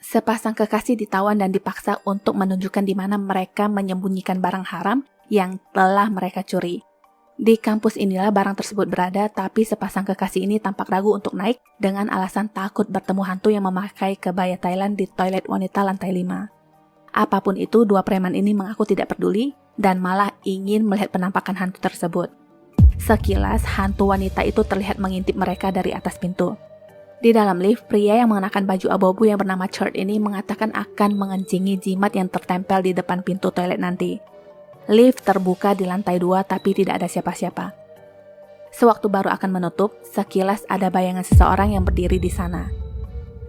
Sepasang kekasih ditawan dan dipaksa untuk menunjukkan di mana mereka menyembunyikan barang haram yang telah mereka curi. Di kampus inilah barang tersebut berada, tapi sepasang kekasih ini tampak ragu untuk naik dengan alasan takut bertemu hantu yang memakai kebaya Thailand di toilet wanita lantai 5. Apapun itu, dua preman ini mengaku tidak peduli dan malah ingin melihat penampakan hantu tersebut. Sekilas, hantu wanita itu terlihat mengintip mereka dari atas pintu. Di dalam lift, pria yang mengenakan baju abu-abu yang bernama Chert ini mengatakan akan mengencingi jimat yang tertempel di depan pintu toilet nanti. Lift terbuka di lantai 2 tapi tidak ada siapa-siapa. Sewaktu baru akan menutup, sekilas ada bayangan seseorang yang berdiri di sana.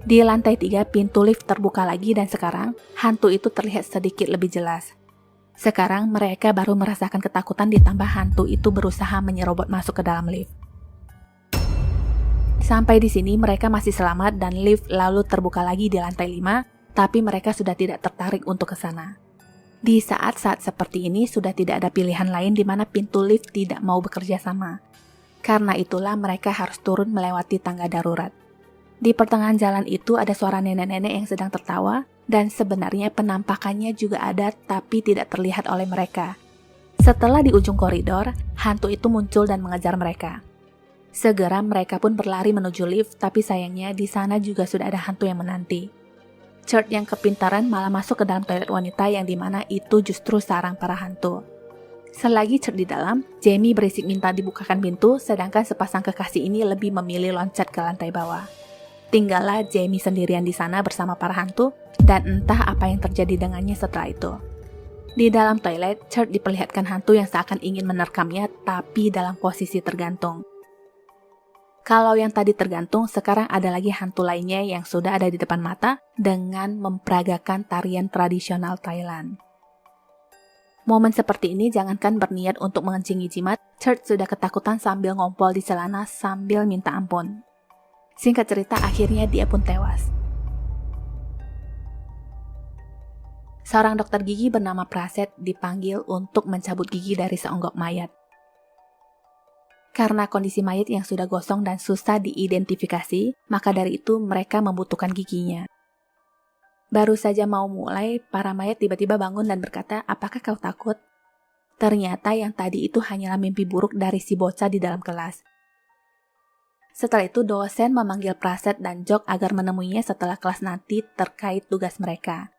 Di lantai 3, pintu lift terbuka lagi dan sekarang hantu itu terlihat sedikit lebih jelas. Sekarang mereka baru merasakan ketakutan ditambah hantu itu berusaha menyerobot masuk ke dalam lift. Sampai di sini mereka masih selamat dan lift lalu terbuka lagi di lantai 5, tapi mereka sudah tidak tertarik untuk ke sana. Di saat-saat seperti ini sudah tidak ada pilihan lain di mana pintu lift tidak mau bekerja sama. Karena itulah mereka harus turun melewati tangga darurat. Di pertengahan jalan itu ada suara nenek-nenek yang sedang tertawa dan sebenarnya penampakannya juga ada tapi tidak terlihat oleh mereka. Setelah di ujung koridor, hantu itu muncul dan mengejar mereka. Segera mereka pun berlari menuju lift, tapi sayangnya di sana juga sudah ada hantu yang menanti. Chert yang kepintaran malah masuk ke dalam toilet wanita yang dimana itu justru sarang para hantu. Selagi Chert di dalam, Jamie berisik minta dibukakan pintu, sedangkan sepasang kekasih ini lebih memilih loncat ke lantai bawah. Tinggallah Jamie sendirian di sana bersama para hantu, dan entah apa yang terjadi dengannya setelah itu. Di dalam toilet, Chert diperlihatkan hantu yang seakan ingin menerkamnya, tapi dalam posisi tergantung. Kalau yang tadi tergantung, sekarang ada lagi hantu lainnya yang sudah ada di depan mata dengan memperagakan tarian tradisional Thailand. Momen seperti ini jangankan berniat untuk mengencingi jimat, Chert sudah ketakutan sambil ngompol di celana sambil minta ampun. Singkat cerita, akhirnya dia pun tewas. Seorang dokter gigi bernama Praset dipanggil untuk mencabut gigi dari seonggok mayat. Karena kondisi mayat yang sudah gosong dan susah diidentifikasi, maka dari itu mereka membutuhkan giginya. Baru saja mau mulai, para mayat tiba-tiba bangun dan berkata, "Apakah kau takut?" Ternyata yang tadi itu hanyalah mimpi buruk dari si bocah di dalam kelas. Setelah itu dosen memanggil Praset dan Jok agar menemuinya setelah kelas nanti terkait tugas mereka.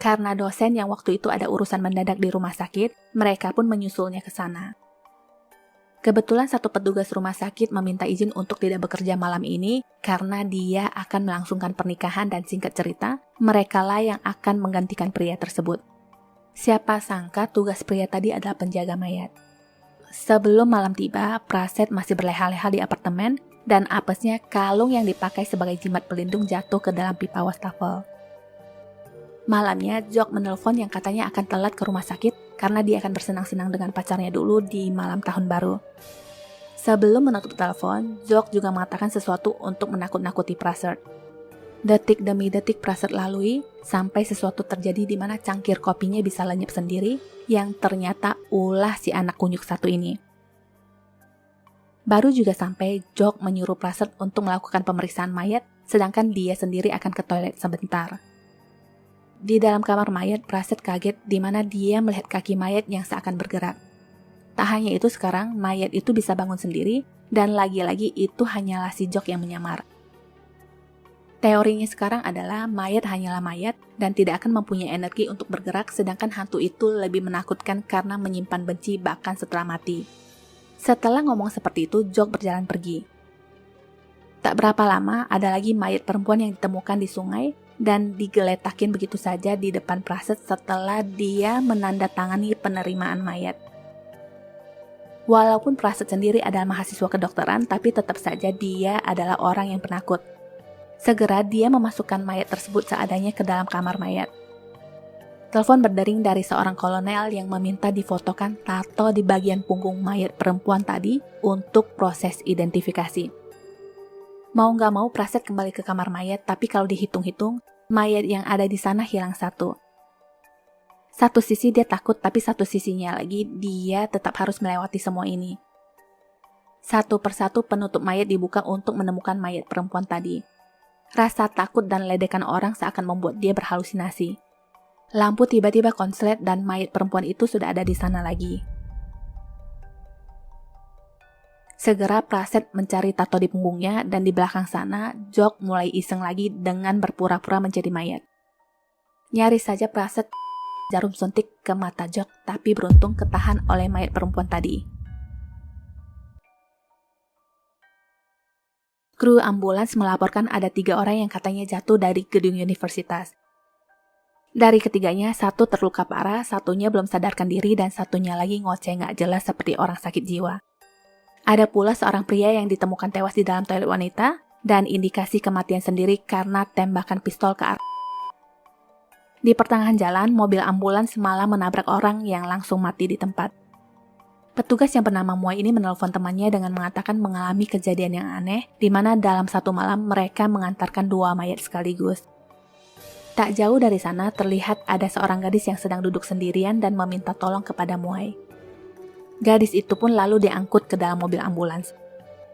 Karena dosen yang waktu itu ada urusan mendadak di rumah sakit, mereka pun menyusulnya ke sana. Kebetulan satu petugas rumah sakit meminta izin untuk tidak bekerja malam ini karena dia akan melangsungkan pernikahan dan singkat cerita, merekalah yang akan menggantikan pria tersebut. Siapa sangka tugas pria tadi adalah penjaga mayat. Sebelum malam tiba, Praset masih berleha-leha di apartemen dan apesnya kalung yang dipakai sebagai jimat pelindung jatuh ke dalam pipa wastafel. Malamnya, Jok menelpon yang katanya akan telat ke rumah sakit karena dia akan bersenang-senang dengan pacarnya dulu di malam tahun baru. Sebelum menutup telepon, Jok juga mengatakan sesuatu untuk menakut-nakuti Praset. Detik demi detik Praset lalui, sampai sesuatu terjadi di mana cangkir kopinya bisa lenyap sendiri, yang ternyata ulah si anak kunyuk satu ini. Baru juga sampai, Jok menyuruh Praset untuk melakukan pemeriksaan mayat, sedangkan dia sendiri akan ke toilet sebentar. Di dalam kamar mayat, Praset kaget di mana dia melihat kaki mayat yang seakan bergerak. Tak hanya itu, sekarang mayat itu bisa bangun sendiri dan lagi-lagi itu hanyalah si Jok yang menyamar. Teorinya sekarang adalah mayat hanyalah mayat dan tidak akan mempunyai energi untuk bergerak, sedangkan hantu itu lebih menakutkan karena menyimpan benci bahkan setelah mati. Setelah ngomong seperti itu, Jok berjalan pergi. Tak berapa lama, ada lagi mayat perempuan yang ditemukan di sungai dan digeletakin begitu saja di depan Praset setelah dia menandatangani penerimaan mayat. Walaupun Praset sendiri adalah mahasiswa kedokteran, tapi tetap saja dia adalah orang yang penakut. Segera dia memasukkan mayat tersebut seadanya ke dalam kamar mayat. Telepon berdering dari seorang kolonel yang meminta difotokan tato di bagian punggung mayat perempuan tadi untuk proses identifikasi. Mau nggak mau Praset kembali ke kamar mayat, tapi kalau dihitung-hitung, mayat yang ada di sana hilang satu. Satu sisi dia takut, tapi satu sisinya lagi dia tetap harus melewati semua ini. Satu persatu penutup mayat dibuka untuk menemukan mayat perempuan tadi. Rasa takut dan ledekan orang seakan membuat dia berhalusinasi. Lampu tiba-tiba konslet dan mayat perempuan itu sudah ada di sana lagi. Segera Praset mencari tato di punggungnya dan di belakang sana, Jok mulai iseng lagi dengan berpura-pura menjadi mayat. Nyaris saja Praset jarum suntik ke mata Jok, tapi beruntung ketahan oleh mayat perempuan tadi. Kru ambulans melaporkan ada 3 orang yang katanya jatuh dari gedung universitas. Dari ketiganya, 1 terluka parah, 1-nya belum sadarkan diri, dan 1-nya lagi ngoceh nggak jelas seperti orang sakit jiwa. Ada pula seorang pria yang ditemukan tewas di dalam toilet wanita, dan indikasi kematian sendiri karena tembakan pistol ke arah. Di pertengahan jalan, mobil ambulans malah menabrak orang yang langsung mati di tempat. Petugas yang bernama Muay ini menelpon temannya dengan mengatakan mengalami kejadian yang aneh, di mana dalam satu malam mereka mengantarkan 2 mayat sekaligus. Tak jauh dari sana terlihat ada seorang gadis yang sedang duduk sendirian dan meminta tolong kepada Muay. Gadis itu pun lalu diangkut ke dalam mobil ambulans.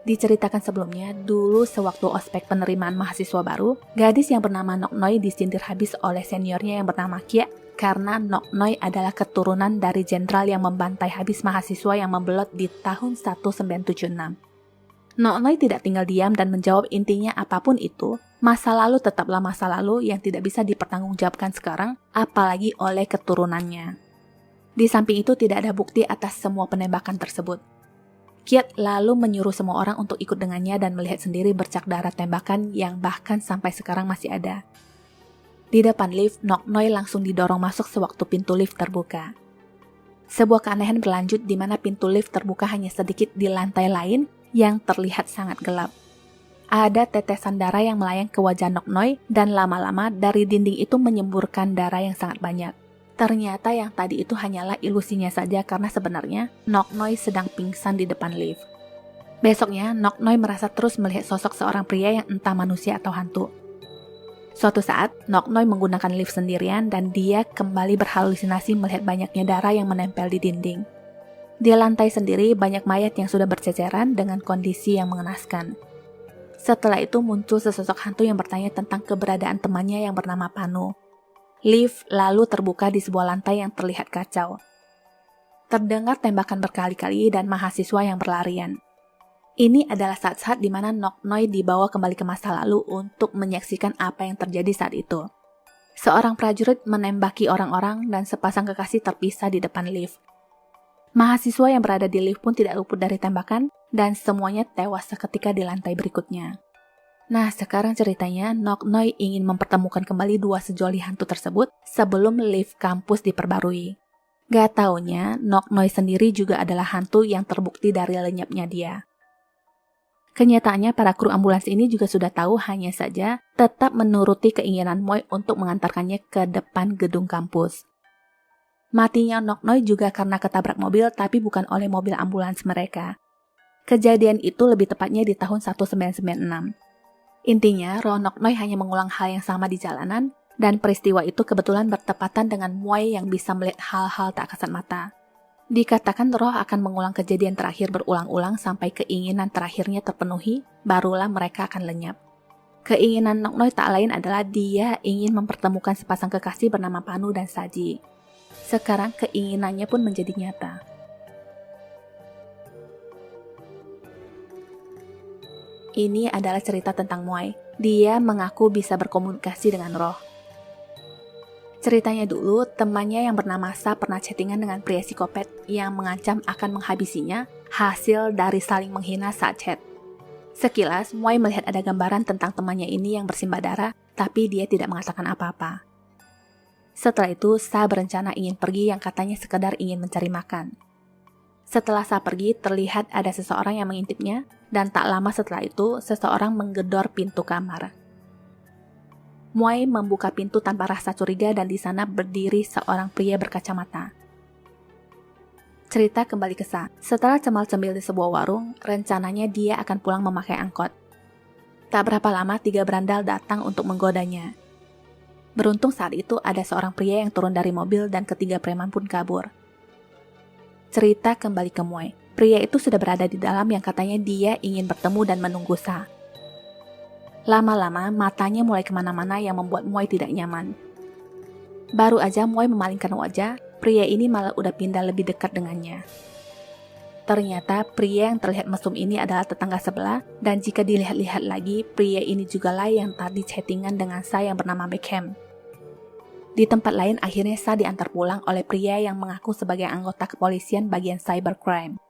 Diceritakan sebelumnya, dulu sewaktu ospek penerimaan mahasiswa baru, gadis yang bernama Nok Noi disindir habis oleh seniornya yang bernama Kia karena Nok Noi adalah keturunan dari jenderal yang membantai habis mahasiswa yang membelot di tahun 1976. Nok Noi tidak tinggal diam dan menjawab intinya apapun itu, masa lalu tetaplah masa lalu yang tidak bisa dipertanggungjawabkan sekarang, apalagi oleh keturunannya. Di samping itu tidak ada bukti atas semua penembakan tersebut. Kiat lalu menyuruh semua orang untuk ikut dengannya dan melihat sendiri bercak darah tembakan yang bahkan sampai sekarang masih ada. Di depan lift, Nok Noi langsung didorong masuk sewaktu pintu lift terbuka. Sebuah keanehan berlanjut di mana pintu lift terbuka hanya sedikit di lantai lain yang terlihat sangat gelap. Ada tetesan darah yang melayang ke wajah Nok Noi dan lama-lama dari dinding itu menyemburkan darah yang sangat banyak. Ternyata yang tadi itu hanyalah ilusinya saja karena sebenarnya Nok Noi sedang pingsan di depan lift. Besoknya, Nok Noi merasa terus melihat sosok seorang pria yang entah manusia atau hantu. Suatu saat, Nok Noi menggunakan lift sendirian dan dia kembali berhalusinasi melihat banyaknya darah yang menempel di dinding. Di lantai sendiri banyak mayat yang sudah berceceran dengan kondisi yang mengenaskan. Setelah itu muncul sesosok hantu yang bertanya tentang keberadaan temannya yang bernama Panu. Lift lalu terbuka di sebuah lantai yang terlihat kacau. Terdengar tembakan berkali-kali dan mahasiswa yang berlarian. Ini adalah saat-saat di mana Nok Noi dibawa kembali ke masa lalu untuk menyaksikan apa yang terjadi saat itu. Seorang prajurit menembaki orang-orang dan sepasang kekasih terpisah di depan lift. Mahasiswa yang berada di lift pun tidak luput dari tembakan dan semuanya tewas seketika di lantai berikutnya. Nah, sekarang ceritanya Nok Noi ingin mempertemukan kembali 2 sejoli hantu tersebut sebelum lift kampus diperbarui. Gak taunya, Nok Noi sendiri juga adalah hantu yang terbukti dari lenyapnya dia. Kenyataannya para kru ambulans ini juga sudah tahu, hanya saja tetap menuruti keinginan Muay untuk mengantarkannya ke depan gedung kampus. Matinya Nok Noi juga karena ketabrak mobil tapi bukan oleh mobil ambulans mereka. Kejadian itu lebih tepatnya di tahun 1996. Intinya, roh Nok Noi hanya mengulang hal yang sama di jalanan, dan peristiwa itu kebetulan bertepatan dengan Muay yang bisa melihat hal-hal tak kasat mata. Dikatakan roh akan mengulang kejadian terakhir berulang-ulang sampai keinginan terakhirnya terpenuhi, barulah mereka akan lenyap. Keinginan Nok Noi tak lain adalah dia ingin mempertemukan sepasang kekasih bernama Panu dan Saji. Sekarang keinginannya pun menjadi nyata. Ini adalah cerita tentang Muay. Dia mengaku bisa berkomunikasi dengan roh. Ceritanya dulu, temannya yang bernama Sa pernah chattingan dengan pria psikopat yang mengancam akan menghabisinya hasil dari saling menghina saat chat. Sekilas, Muay melihat ada gambaran tentang temannya ini yang bersimbah darah, tapi dia tidak mengatakan apa-apa. Setelah itu, Sa berencana ingin pergi yang katanya sekedar ingin mencari makan. Setelah Sa pergi, terlihat ada seseorang yang mengintipnya, dan tak lama setelah itu, seseorang menggedor pintu kamar. Muay membuka pintu tanpa rasa curiga dan di sana berdiri seorang pria berkacamata. Cerita kembali ke Sa. Setelah cemal-cemil di sebuah warung, rencananya dia akan pulang memakai angkot. Tak berapa lama 3 berandal datang untuk menggodanya. Beruntung saat itu ada seorang pria yang turun dari mobil dan ketiga preman pun kabur. Cerita kembali ke Muay. Pria itu sudah berada di dalam yang katanya dia ingin bertemu dan menunggu Sa. Lama-lama matanya mulai kemana-mana yang membuat Moy tidak nyaman. Baru aja Moy memalingkan wajah, pria ini malah udah pindah lebih dekat dengannya. Ternyata pria yang terlihat mesum ini adalah tetangga sebelah, dan jika dilihat-lihat lagi, pria ini jugalah yang tadi chattingan dengan Sa yang bernama Beckham. Di tempat lain akhirnya Sa diantar pulang oleh pria yang mengaku sebagai anggota kepolisian bagian cybercrime.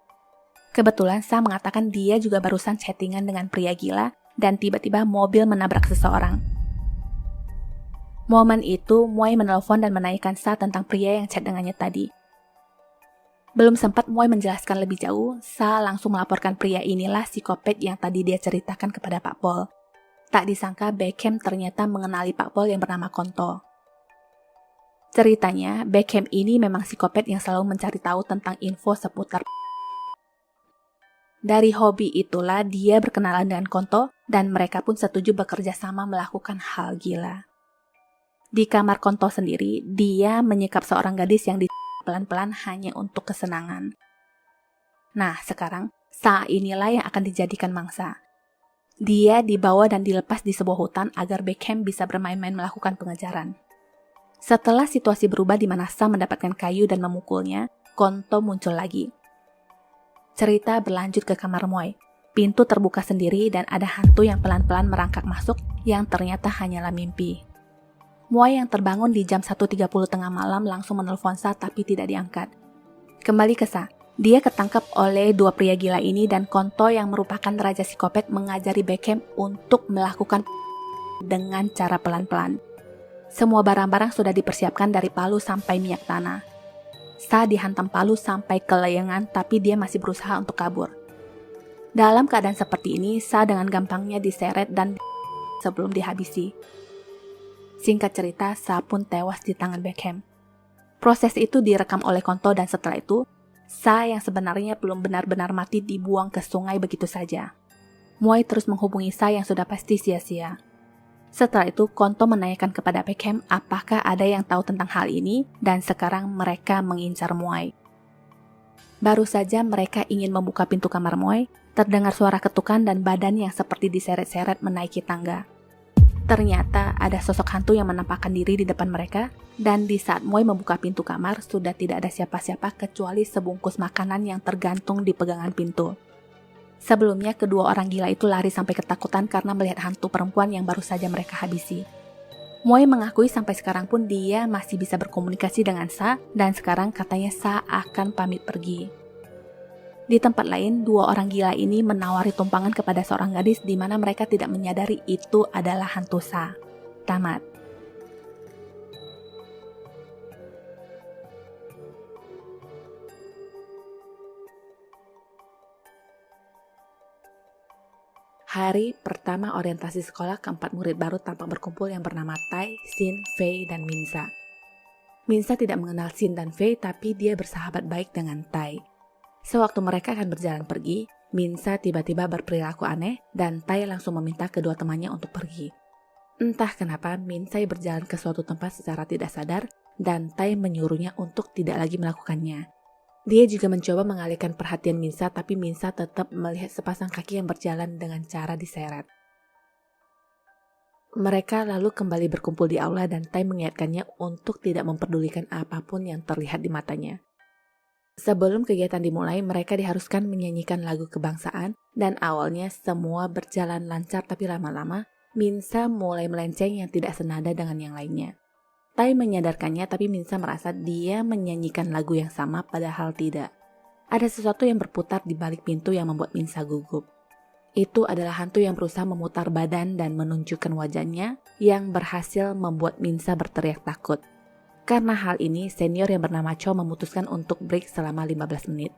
Kebetulan Sa mengatakan dia juga barusan chattingan dengan pria gila, dan tiba-tiba mobil menabrak seseorang. Momen itu, Moy menelpon dan menanyakan Sa tentang pria yang chat dengannya tadi. Belum sempat Moy menjelaskan lebih jauh, Sa langsung melaporkan pria inilah psikopat yang tadi dia ceritakan kepada Pak Pol. Tak disangka Beckham ternyata mengenali Pak Pol yang bernama Konto. Ceritanya, Beckham ini memang psikopat yang selalu mencari tahu tentang info seputar. Dari hobi itulah dia berkenalan dengan Konto dan mereka pun setuju bekerja sama melakukan hal gila. Di kamar Konto sendiri, dia menyekap seorang gadis yang pelan-pelan hanya untuk kesenangan. Nah, sekarang Sa inilah yang akan dijadikan mangsa. Dia dibawa dan dilepas di sebuah hutan agar Beckham bisa bermain-main melakukan pengejaran. Setelah situasi berubah di mana Sa mendapatkan kayu dan memukulnya, Konto muncul lagi. Cerita berlanjut ke kamar Moy. Pintu terbuka sendiri dan ada hantu yang pelan-pelan merangkak masuk yang ternyata hanyalah mimpi. Moy yang terbangun di jam 1.30 tengah malam langsung menelpon Sa tapi tidak diangkat. Kembali ke Sa, dia ketangkep oleh dua pria gila ini dan Konto yang merupakan raja psikopat mengajari Beckham untuk melakukan dengan cara pelan-pelan. Semua barang-barang sudah dipersiapkan dari palu sampai minyak tanah. Sa dihantam palu sampai ke leyengan tapi dia masih berusaha untuk kabur. Dalam keadaan seperti ini, Sa dengan gampangnya diseret dan sebelum dihabisi. Singkat cerita, Sa pun tewas di tangan Beckham. Proses itu direkam oleh Konto dan setelah itu, Sa yang sebenarnya belum benar-benar mati dibuang ke sungai begitu saja. Moy terus menghubungi Sa yang sudah pasti sia-sia. Setelah itu, Konto menanyakan kepada Beckham apakah ada yang tahu tentang hal ini dan sekarang mereka mengincar Moy. Baru saja mereka ingin membuka pintu kamar Moy, terdengar suara ketukan dan badan yang seperti diseret-seret menaiki tangga. Ternyata ada sosok hantu yang menampakkan diri di depan mereka dan di saat Moy membuka pintu kamar sudah tidak ada siapa-siapa kecuali sebungkus makanan yang tergantung di pegangan pintu. Sebelumnya kedua orang gila itu lari sampai ketakutan karena melihat hantu perempuan yang baru saja mereka habisi. Moy mengakui sampai sekarang pun dia masih bisa berkomunikasi dengan Sa dan sekarang katanya Sa akan pamit pergi. Di tempat lain, dua orang gila ini menawari tumpangan kepada seorang gadis di mana mereka tidak menyadari itu adalah hantu Sa. Tamat. Hari pertama orientasi sekolah, keempat murid baru tampak berkumpul yang bernama Tai, Sin, Fei, dan Minsa. Minsa tidak mengenal Sin dan Fei tapi dia bersahabat baik dengan Tai. Sewaktu mereka akan berjalan pergi, Minsa tiba-tiba berperilaku aneh dan Tai langsung meminta kedua temannya untuk pergi. Entah kenapa Minsa berjalan ke suatu tempat secara tidak sadar dan Tai menyuruhnya untuk tidak lagi melakukannya. Dia juga mencoba mengalihkan perhatian Minsa tapi Minsa tetap melihat sepasang kaki yang berjalan dengan cara diseret. Mereka lalu kembali berkumpul di aula dan Tai mengingatkannya untuk tidak memperdulikan apapun yang terlihat di matanya. Sebelum kegiatan dimulai, mereka diharuskan menyanyikan lagu kebangsaan dan awalnya semua berjalan lancar tapi lama-lama Minsa mulai melenceng yang tidak senada dengan yang lainnya. Tai menyadarkannya tapi Minsa merasa dia menyanyikan lagu yang sama padahal tidak. Ada sesuatu yang berputar di balik pintu yang membuat Minsa gugup. Itu adalah hantu yang berusaha memutar badan dan menunjukkan wajahnya yang berhasil membuat Minsa berteriak takut. Karena hal ini, senior yang bernama Cho memutuskan untuk break selama 15 menit.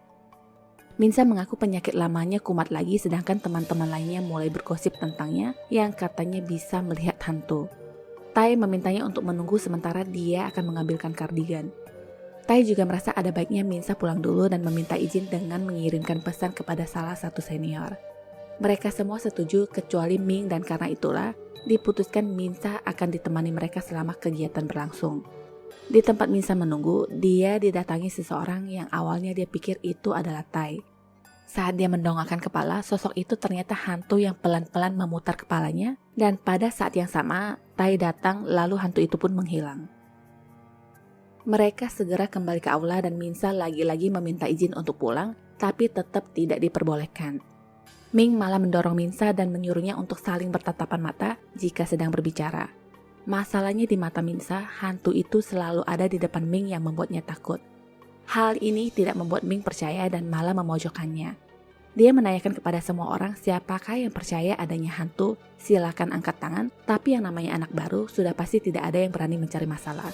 Minsa mengaku penyakit lamanya kumat lagi sedangkan teman-teman lainnya mulai bergosip tentangnya yang katanya bisa melihat hantu. Tai memintanya untuk menunggu sementara dia akan mengambilkan kardigan. Tai juga merasa ada baiknya Minsa pulang dulu dan meminta izin dengan mengirimkan pesan kepada salah satu senior. Mereka semua setuju kecuali Ming dan karena itulah diputuskan Minsa akan ditemani mereka selama kegiatan berlangsung. Di tempat Minsa menunggu, dia didatangi seseorang yang awalnya dia pikir itu adalah Tai. Saat dia mendongakkan kepala, sosok itu ternyata hantu yang pelan-pelan memutar kepalanya, dan pada saat yang sama, Tai datang lalu hantu itu pun menghilang. Mereka segera kembali ke aula dan Minsa lagi-lagi meminta izin untuk pulang, tapi tetap tidak diperbolehkan. Ming malah mendorong Minsa dan menyuruhnya untuk saling bertatapan mata jika sedang berbicara. Masalahnya di mata Minsa, hantu itu selalu ada di depan Ming yang membuatnya takut. Hal ini tidak membuat Ming percaya dan malah memojokkannya. Dia menanyakan kepada semua orang siapakah yang percaya adanya hantu, silakan angkat tangan, tapi yang namanya anak baru sudah pasti tidak ada yang berani mencari masalah.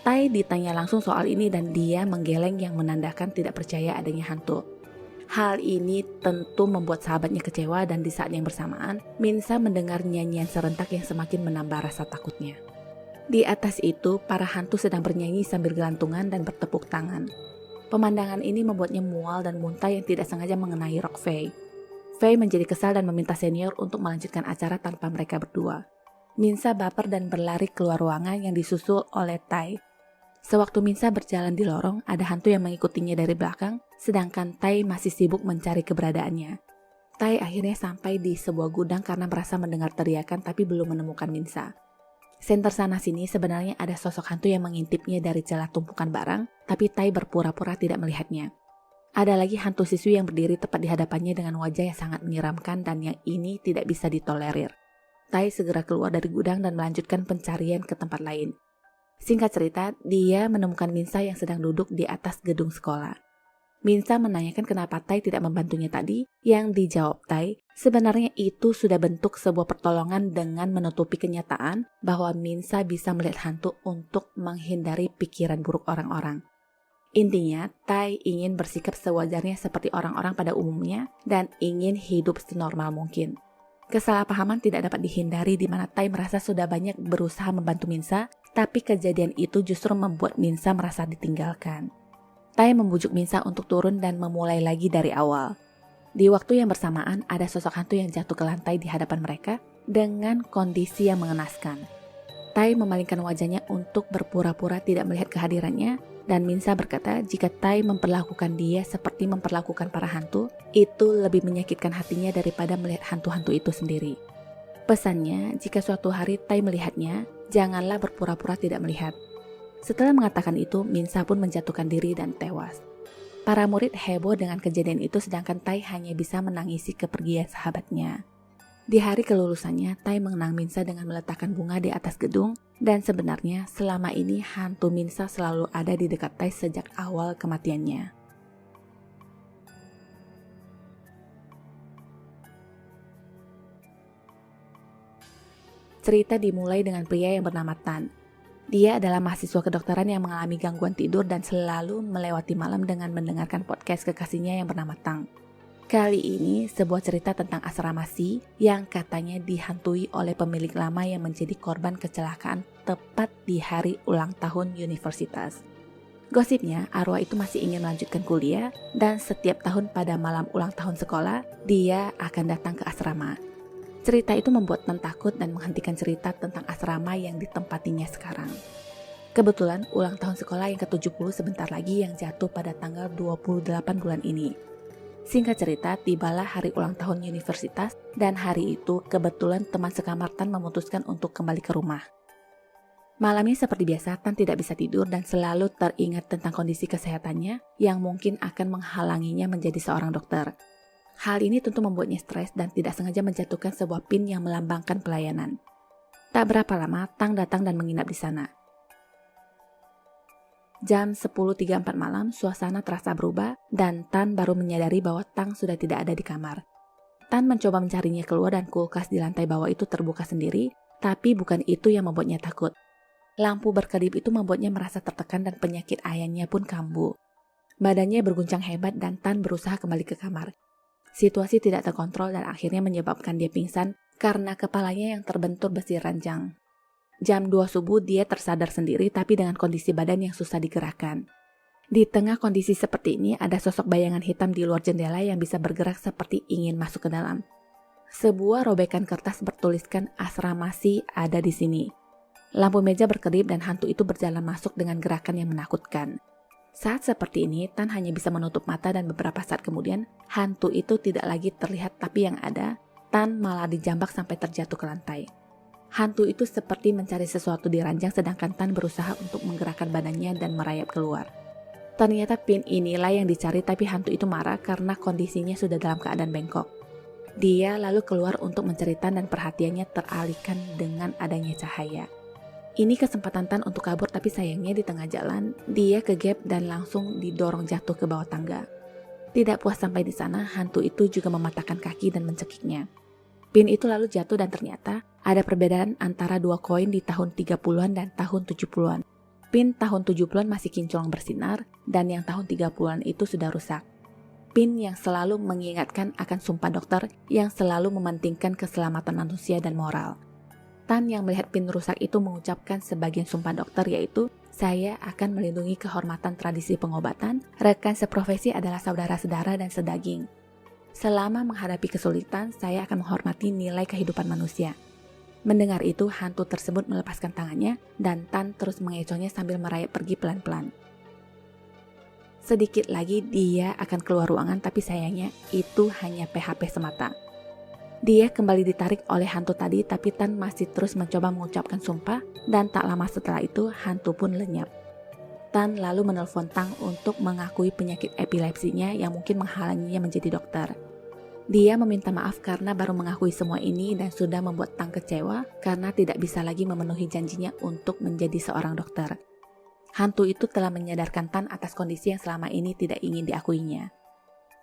Tai ditanya langsung soal ini dan dia menggeleng yang menandakan tidak percaya adanya hantu. Hal ini tentu membuat sahabatnya kecewa dan di saat yang bersamaan, Minsa mendengar nyanyian serentak yang semakin menambah rasa takutnya. Di atas itu, para hantu sedang bernyanyi sambil gelantungan dan bertepuk tangan. Pemandangan ini membuatnya mual dan muntah yang tidak sengaja mengenai rok Fei. Fei menjadi kesal dan meminta senior untuk melanjutkan acara tanpa mereka berdua. Minsa baper dan berlari keluar ruangan yang disusul oleh Tai. Sewaktu Minsa berjalan di lorong, ada hantu yang mengikutinya dari belakang, sedangkan Tai masih sibuk mencari keberadaannya. Tai akhirnya sampai di sebuah gudang karena merasa mendengar teriakan tapi belum menemukan Minsa. Center sana-sini sebenarnya ada sosok hantu yang mengintipnya dari celah tumpukan barang, tapi Tai berpura-pura tidak melihatnya. Ada lagi hantu siswi yang berdiri tepat di hadapannya dengan wajah yang sangat menyeramkan dan yang ini tidak bisa ditolerir. Tai segera keluar dari gudang dan melanjutkan pencarian ke tempat lain. Singkat cerita, dia menemukan Minsa yang sedang duduk di atas gedung sekolah. Minsa menanyakan kenapa Tai tidak membantunya tadi, yang dijawab Tai, sebenarnya itu sudah bentuk sebuah pertolongan dengan menutupi kenyataan bahwa Minsa bisa melihat hantu untuk menghindari pikiran buruk orang-orang. Intinya, Tai ingin bersikap sewajarnya seperti orang-orang pada umumnya dan ingin hidup senormal mungkin. Kesalahpahaman tidak dapat dihindari di mana Tai merasa sudah banyak berusaha membantu Minsa, tapi kejadian itu justru membuat Minsa merasa ditinggalkan. Tai membujuk Minsa untuk turun dan memulai lagi dari awal. Di waktu yang bersamaan, ada sosok hantu yang jatuh ke lantai di hadapan mereka dengan kondisi yang mengenaskan. Tai memalingkan wajahnya untuk berpura-pura tidak melihat kehadirannya, dan Minsa berkata jika Tai memperlakukan dia seperti memperlakukan para hantu, itu lebih menyakitkan hatinya daripada melihat hantu-hantu itu sendiri. Pesannya, jika suatu hari Tai melihatnya, janganlah berpura-pura tidak melihat. Setelah mengatakan itu, Minsa pun menjatuhkan diri dan tewas. Para murid heboh dengan kejadian itu sedangkan Tai hanya bisa menangisi kepergian sahabatnya. Di hari kelulusannya, Tai mengenang Minsa dengan meletakkan bunga di atas gedung dan sebenarnya selama ini hantu Minsa selalu ada di dekat Tai sejak awal kematiannya. Cerita dimulai dengan pria yang bernama Tan. Dia adalah mahasiswa kedokteran yang mengalami gangguan tidur dan selalu melewati malam dengan mendengarkan podcast kekasihnya yang bernama Tang. Kali ini sebuah cerita tentang asrama Si yang katanya dihantui oleh pemilik lama yang menjadi korban kecelakaan tepat di hari ulang tahun universitas. Gosipnya arwah itu masih ingin melanjutkan kuliah dan setiap tahun pada malam ulang tahun sekolah dia akan datang ke asrama. Cerita itu membuat Tan takut dan menghentikan cerita tentang asrama yang ditempatinya sekarang. Kebetulan ulang tahun sekolah yang ke-70 sebentar lagi yang jatuh pada tanggal 28 bulan ini. Singkat cerita, tibalah hari ulang tahun universitas dan hari itu kebetulan teman sekamar Tan memutuskan untuk kembali ke rumah. Malamnya seperti biasa, Tan tidak bisa tidur dan selalu teringat tentang kondisi kesehatannya yang mungkin akan menghalanginya menjadi seorang dokter. Hal ini tentu membuatnya stres dan tidak sengaja menjatuhkan sebuah pin yang melambangkan pelayanan. Tak berapa lama, Tang datang dan menginap di sana. Jam 10.34 malam, suasana terasa berubah dan Tan baru menyadari bahwa Tang sudah tidak ada di kamar. Tan mencoba mencarinya keluar dan kulkas di lantai bawah itu terbuka sendiri, tapi bukan itu yang membuatnya takut. Lampu berkedip itu membuatnya merasa tertekan dan penyakit ayahnya pun kambuh. Badannya berguncang hebat dan Tan berusaha kembali ke kamar. Situasi tidak terkontrol dan akhirnya menyebabkan dia pingsan karena kepalanya yang terbentur besi ranjang. Jam 2 subuh dia tersadar sendiri tapi dengan kondisi badan yang susah digerakkan. Di tengah kondisi seperti ini ada sosok bayangan hitam di luar jendela yang bisa bergerak seperti ingin masuk ke dalam. Sebuah robekan kertas bertuliskan asrama Si ada di sini. Lampu meja berkedip dan hantu itu berjalan masuk dengan gerakan yang menakutkan. Saat seperti ini, Tan hanya bisa menutup mata dan beberapa saat kemudian, hantu itu tidak lagi terlihat tapi yang ada, Tan malah dijambak sampai terjatuh ke lantai. Hantu itu seperti mencari sesuatu di ranjang sedangkan Tan berusaha untuk menggerakkan badannya dan merayap keluar. Ternyata Pin inilah yang dicari tapi hantu itu marah karena kondisinya sudah dalam keadaan bengkok. Dia lalu keluar untuk mencari Tan dan perhatiannya teralihkan dengan adanya cahaya. Ini kesempatan Tan untuk kabur tapi sayangnya di tengah jalan, dia kegap dan langsung didorong jatuh ke bawah tangga. Tidak puas sampai di sana, hantu itu juga mematahkan kaki dan mencekiknya. Pin itu lalu jatuh dan ternyata ada perbedaan antara dua koin di tahun 30-an dan tahun 70-an. Pin tahun 70-an masih kinclong bersinar dan yang tahun 30-an itu sudah rusak. Pin yang selalu mengingatkan akan sumpah dokter yang selalu mementingkan keselamatan manusia dan moral. Tan yang melihat Pin rusak itu mengucapkan sebagian sumpah dokter yaitu, "Saya akan melindungi kehormatan tradisi pengobatan, rekan seprofesi adalah saudara-saudara dan sedaging. Selama menghadapi kesulitan, saya akan menghormati nilai kehidupan manusia." Mendengar itu, hantu tersebut melepaskan tangannya dan Tan terus mengecohnya sambil merayap pergi pelan-pelan. Sedikit lagi dia akan keluar ruangan tapi sayangnya itu hanya PHP semata. Dia kembali ditarik oleh hantu tadi tapi Tan masih terus mencoba mengucapkan sumpah dan tak lama setelah itu hantu pun lenyap. Tan lalu menelpon Tang untuk mengakui penyakit epilepsinya yang mungkin menghalanginya menjadi dokter. Dia meminta maaf karena baru mengakui semua ini dan sudah membuat Tang kecewa karena tidak bisa lagi memenuhi janjinya untuk menjadi seorang dokter. Hantu itu telah menyadarkan Tan atas kondisi yang selama ini tidak ingin diakuinya.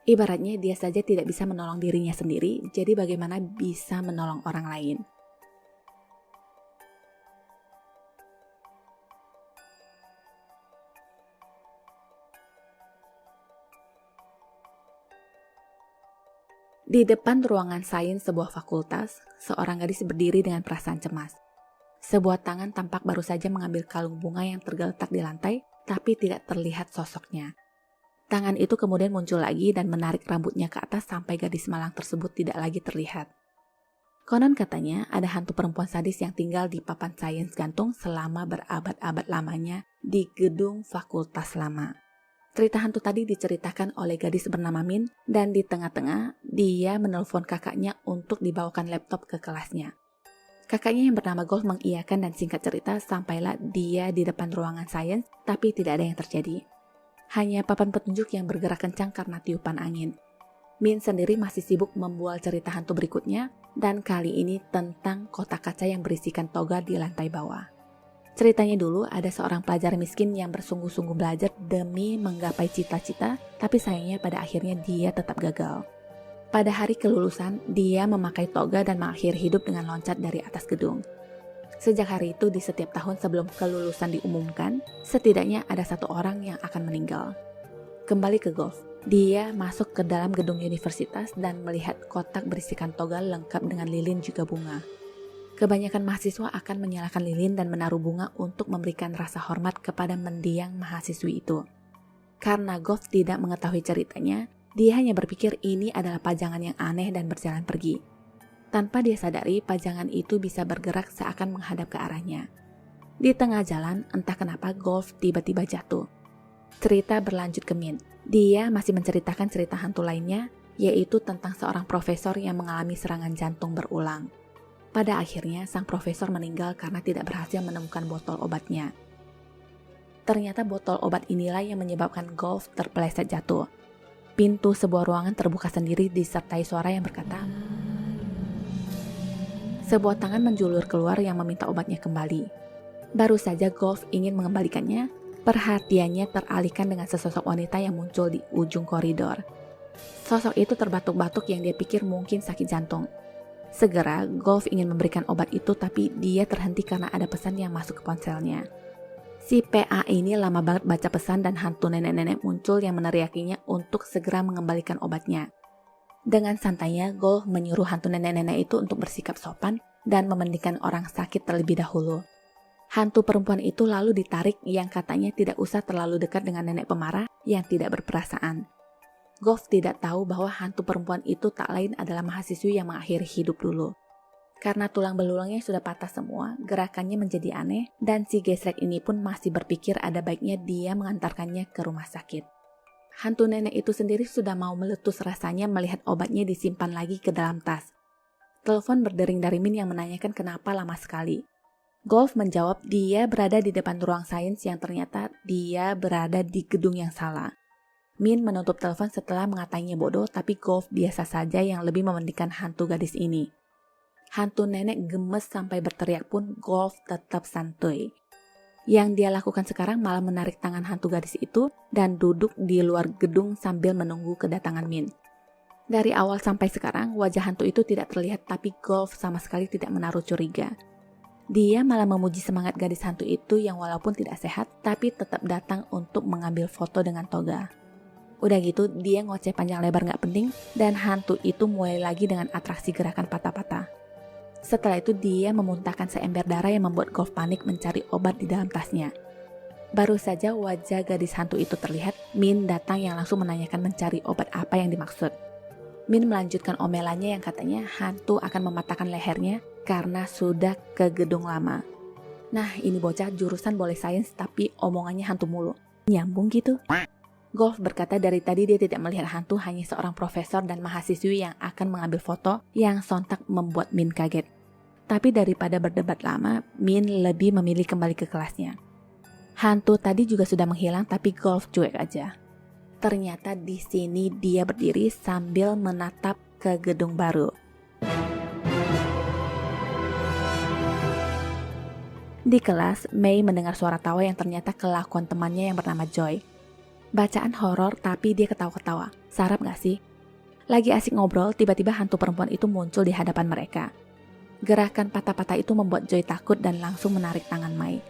Ibaratnya dia saja tidak bisa menolong dirinya sendiri, jadi bagaimana bisa menolong orang lain? Di depan ruangan sains sebuah fakultas, seorang gadis berdiri dengan perasaan cemas. Sebuah tangan tampak baru saja mengambil kalung bunga yang tergeletak di lantai, tapi tidak terlihat sosoknya. Tangan itu kemudian muncul lagi dan menarik rambutnya ke atas sampai gadis malang tersebut tidak lagi terlihat. Konon katanya ada hantu perempuan sadis yang tinggal di papan sains gantung selama berabad-abad lamanya di gedung fakultas lama. Cerita hantu tadi diceritakan oleh gadis bernama Min dan di tengah-tengah dia menelpon kakaknya untuk dibawakan laptop ke kelasnya. Kakaknya yang bernama Golf mengiyakan dan singkat cerita sampailah dia di depan ruangan sains tapi tidak ada yang terjadi. Hanya papan petunjuk yang bergerak kencang karena tiupan angin. Min sendiri masih sibuk membual cerita hantu berikutnya dan kali ini tentang kotak kaca yang berisikan toga di lantai bawah. Ceritanya dulu ada seorang pelajar miskin yang bersungguh-sungguh belajar demi menggapai cita-cita, tapi sayangnya pada akhirnya dia tetap gagal. Pada hari kelulusan, dia memakai toga dan mengakhiri hidup dengan loncat dari atas gedung. Sejak hari itu di setiap tahun sebelum kelulusan diumumkan, setidaknya ada satu orang yang akan meninggal. Kembali ke Golf, dia masuk ke dalam gedung universitas dan melihat kotak berisikan toga lengkap dengan lilin juga bunga. Kebanyakan mahasiswa akan menyalakan lilin dan menaruh bunga untuk memberikan rasa hormat kepada mendiang mahasiswi itu. Karena Golf tidak mengetahui ceritanya, dia hanya berpikir ini adalah pajangan yang aneh dan berjalan pergi. Tanpa dia sadari, pajangan itu bisa bergerak seakan menghadap ke arahnya. Di tengah jalan, entah kenapa Golf tiba-tiba jatuh. Cerita berlanjut ke Min. Dia masih menceritakan cerita hantu lainnya, yaitu tentang seorang profesor yang mengalami serangan jantung berulang. Pada akhirnya, sang profesor meninggal karena tidak berhasil menemukan botol obatnya. Ternyata botol obat inilah yang menyebabkan Golf terpeleset jatuh. Pintu sebuah ruangan terbuka sendiri disertai suara yang berkata, sebuah tangan menjulur keluar yang meminta obatnya kembali. Baru saja Golf ingin mengembalikannya, perhatiannya teralihkan dengan sesosok wanita yang muncul di ujung koridor. Sosok itu terbatuk-batuk yang dia pikir mungkin sakit jantung. Segera Golf ingin memberikan obat itu tapi dia terhenti karena ada pesan yang masuk ke ponselnya. Si PA ini lama banget baca pesan dan hantu nenek-nenek muncul yang meneriakinya untuk segera mengembalikan obatnya. Dengan santainya, Golf menyuruh hantu nenek-nenek itu untuk bersikap sopan dan mementingkan orang sakit terlebih dahulu. Hantu perempuan itu lalu ditarik yang katanya tidak usah terlalu dekat dengan nenek pemarah yang tidak berperasaan. Golf tidak tahu bahwa hantu perempuan itu tak lain adalah mahasiswi yang mengakhiri hidup dulu. Karena tulang belulangnya sudah patah semua, gerakannya menjadi aneh, dan si gesrek ini pun masih berpikir ada baiknya dia mengantarkannya ke rumah sakit. Hantu nenek itu sendiri sudah mau meletus rasanya melihat obatnya disimpan lagi ke dalam tas. Telepon berdering dari Min yang menanyakan kenapa lama sekali. Golf menjawab dia berada di depan ruang sains yang ternyata dia berada di gedung yang salah. Min menutup telepon setelah mengatainya bodoh, tapi Golf biasa saja yang lebih mementingkan hantu gadis ini. Hantu nenek gemes sampai berteriak pun Golf tetap santuy. Yang dia lakukan sekarang malah menarik tangan hantu gadis itu dan duduk di luar gedung sambil menunggu kedatangan Min. Dari awal sampai sekarang wajah hantu itu tidak terlihat, tapi Golf sama sekali tidak menaruh curiga. Dia malah memuji semangat gadis hantu itu yang walaupun tidak sehat tapi tetap datang untuk mengambil foto dengan toga. Udah gitu dia ngoceh panjang lebar gak penting dan hantu itu mulai lagi dengan atraksi gerakan patah-patah. Setelah itu dia memuntahkan seember darah yang membuat Golf panik mencari obat di dalam tasnya. Baru saja wajah gadis hantu itu terlihat, Min datang yang langsung menanyakan mencari obat apa yang dimaksud. Min melanjutkan omelannya yang katanya hantu akan mematahkan lehernya karena sudah ke gedung lama. Nah ini bocah jurusan boleh sains tapi omongannya hantu mulu. Nyambung gitu? Golf berkata dari tadi dia tidak melihat hantu, hanya seorang profesor dan mahasiswi yang akan mengambil foto yang sontak membuat Min kaget. Tapi daripada berdebat lama, Min lebih memilih kembali ke kelasnya. Hantu tadi juga sudah menghilang tapi Golf cuek aja. Ternyata di sini dia berdiri sambil menatap ke gedung baru. Di kelas, Mei mendengar suara tawa yang ternyata kelakuan temannya yang bernama Joy. Bacaan horor tapi dia ketawa-ketawa. Sarap gak sih? Lagi asik ngobrol, tiba-tiba hantu perempuan itu muncul di hadapan mereka. Gerakan patah-patah itu membuat Joy takut dan langsung menarik tangan Mei.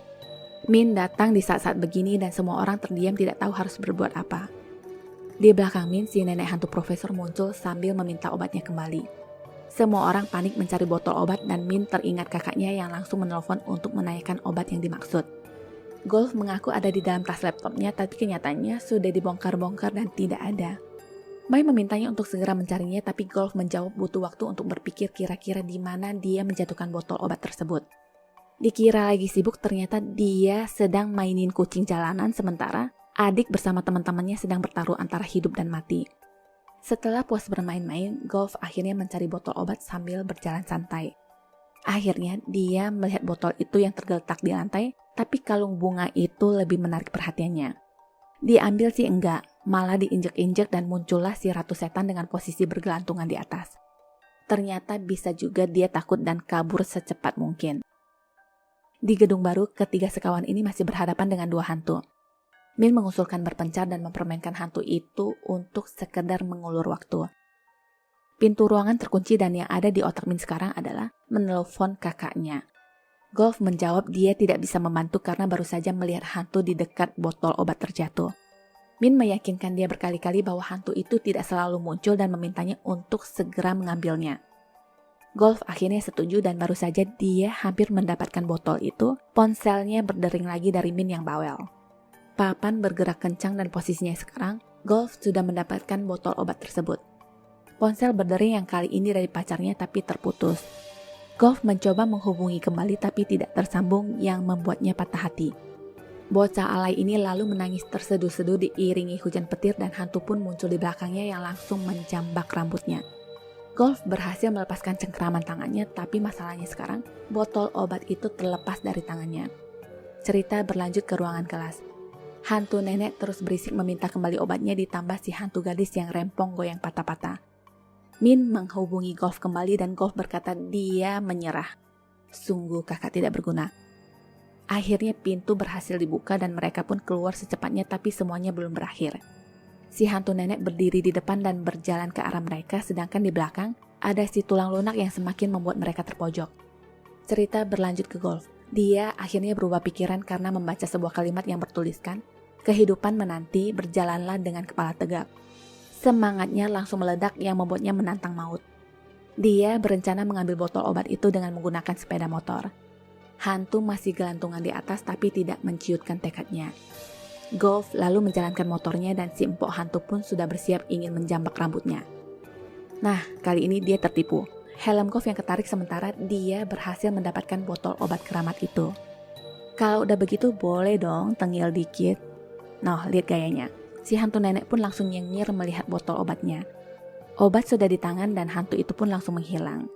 Min datang di saat-saat begini dan semua orang terdiam tidak tahu harus berbuat apa. Di belakang Min, si nenek hantu profesor muncul sambil meminta obatnya kembali. Semua orang panik mencari botol obat dan Min teringat kakaknya yang langsung menelpon untuk menanyakan obat yang dimaksud. Golf mengaku ada di dalam tas laptopnya tapi kenyataannya sudah dibongkar-bongkar dan tidak ada. Mai memintanya untuk segera mencarinya tapi Golf menjawab butuh waktu untuk berpikir kira-kira di mana dia menjatuhkan botol obat tersebut. Dikira lagi sibuk, ternyata dia sedang mainin kucing jalanan sementara adik bersama teman-temannya sedang bertaruh antara hidup dan mati. Setelah puas bermain-main, Golf akhirnya mencari botol obat sambil berjalan santai. Akhirnya dia melihat botol itu yang tergeletak di lantai, tapi kalung bunga itu lebih menarik perhatiannya. Diambil sih enggak, malah diinjek-injek dan muncullah si ratu setan dengan posisi bergelantungan di atas. Ternyata bisa juga dia takut dan kabur secepat mungkin. Di gedung baru, ketiga sekawan ini masih berhadapan dengan dua hantu. Min mengusulkan berpencar dan mempermainkan hantu itu untuk sekedar mengulur waktu. Pintu ruangan terkunci dan yang ada di otak Min sekarang adalah menelpon kakaknya. Golf menjawab dia tidak bisa membantu karena baru saja melihat hantu di dekat botol obat terjatuh. Min meyakinkan dia berkali-kali bahwa hantu itu tidak selalu muncul dan memintanya untuk segera mengambilnya. Golf akhirnya setuju dan baru saja dia hampir mendapatkan botol itu, ponselnya berdering lagi dari Min yang bawel. Papan bergerak kencang dan posisinya sekarang, Golf sudah mendapatkan botol obat tersebut. Ponsel berdering yang kali ini dari pacarnya tapi terputus. Golf mencoba menghubungi kembali tapi tidak tersambung yang membuatnya patah hati. Bocah alay ini lalu menangis terseduh-seduh diiringi hujan petir dan hantu pun muncul di belakangnya yang langsung menjambak rambutnya. Golf berhasil melepaskan cengkeraman tangannya tapi masalahnya sekarang botol obat itu terlepas dari tangannya. Cerita berlanjut ke ruangan kelas. Hantu nenek terus berisik meminta kembali obatnya ditambah si hantu gadis yang rempong goyang patah-patah. Min menghubungi Golf kembali dan Golf berkata dia menyerah. Sungguh kakak tidak berguna. Akhirnya pintu berhasil dibuka dan mereka pun keluar secepatnya tapi semuanya belum berakhir. Si hantu nenek berdiri di depan dan berjalan ke arah mereka sedangkan di belakang ada si tulang lunak yang semakin membuat mereka terpojok. Cerita berlanjut ke Golf. Dia akhirnya berubah pikiran karena membaca sebuah kalimat yang bertuliskan, kehidupan menanti berjalanlah dengan kepala tegak. Semangatnya langsung meledak yang membuatnya menantang maut. Dia berencana mengambil botol obat itu dengan menggunakan sepeda motor. Hantu masih gelantungan di atas tapi tidak menciutkan tekadnya. Golf lalu menjalankan motornya dan si empok hantu pun sudah bersiap ingin menjambak rambutnya. Nah, kali ini dia tertipu. helm golf yang ketarik sementara dia berhasil mendapatkan botol obat keramat itu. Kalau udah begitu boleh dong tengil dikit. Nah, lihat gayanya. Si hantu nenek pun langsung nyengir melihat botol obatnya. Obat sudah di tangan dan hantu itu pun langsung menghilang.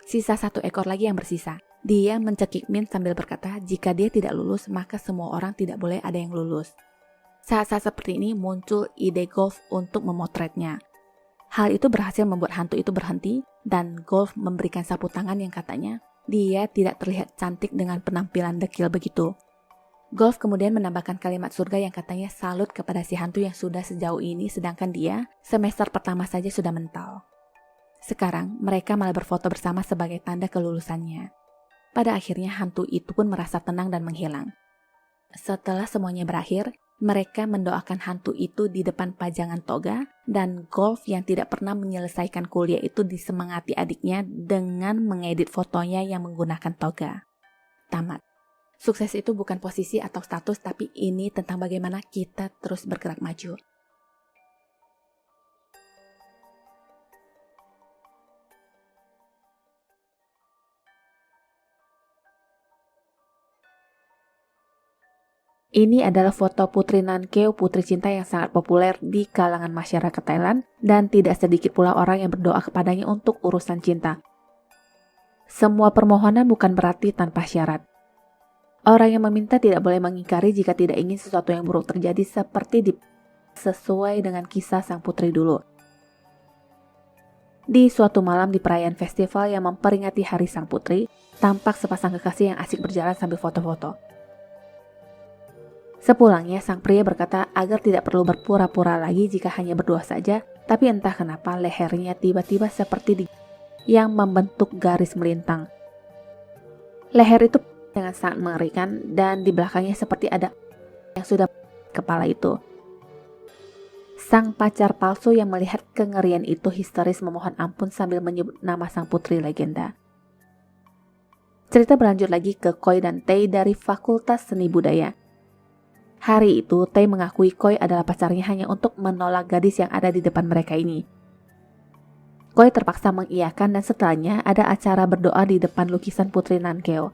Sisa 1 ekor lagi yang bersisa. Dia mencekik Min sambil berkata jika dia tidak lulus maka semua orang tidak boleh ada yang lulus. Saat-saat seperti ini muncul ide Golf untuk memotretnya. Hal itu berhasil membuat hantu itu berhenti dan Golf memberikan sapu tangan yang katanya dia tidak terlihat cantik dengan penampilan dekil begitu. Golf kemudian menambahkan kalimat surga yang katanya salut kepada si hantu yang sudah sejauh ini sedangkan dia semester pertama saja sudah mental. Sekarang mereka malah berfoto bersama sebagai tanda kelulusannya. Pada akhirnya hantu itu pun merasa tenang dan menghilang. Setelah semuanya berakhir, mereka mendoakan hantu itu di depan pajangan toga dan Golf yang tidak pernah menyelesaikan kuliah itu disemangati adiknya dengan mengedit fotonya yang menggunakan toga. Tamat. Sukses itu bukan posisi atau status tapi ini tentang bagaimana kita terus bergerak maju. Ini adalah foto Putri Nankeu, putri cinta yang sangat populer di kalangan masyarakat Thailand dan tidak sedikit pula orang yang berdoa kepadanya untuk urusan cinta. Semua permohonan bukan berarti tanpa syarat. Orang yang meminta tidak boleh mengingkari jika tidak ingin sesuatu yang buruk terjadi seperti sesuai dengan kisah sang putri dulu. Di suatu malam di perayaan festival yang memperingati hari sang putri, tampak sepasang kekasih yang asik berjalan sambil foto-foto. Sepulangnya, sang pria berkata agar tidak perlu berpura-pura lagi jika hanya berdua saja, tapi entah kenapa lehernya tiba-tiba seperti yang membentuk garis melintang. Leher itu dengan sangat mengerikan dan di belakangnya seperti ada yang sudah kepala itu. Sang pacar palsu yang melihat kengerian itu histeris memohon ampun sambil menyebut nama sang putri legenda. Cerita berlanjut lagi ke Koi dan Tae dari Fakultas Seni Budaya. Hari itu, Tae mengakui Koi adalah pacarnya hanya untuk menolak gadis yang ada di depan mereka ini. Koi terpaksa mengiyakan dan setelahnya ada acara berdoa di depan lukisan Putri Nankeu.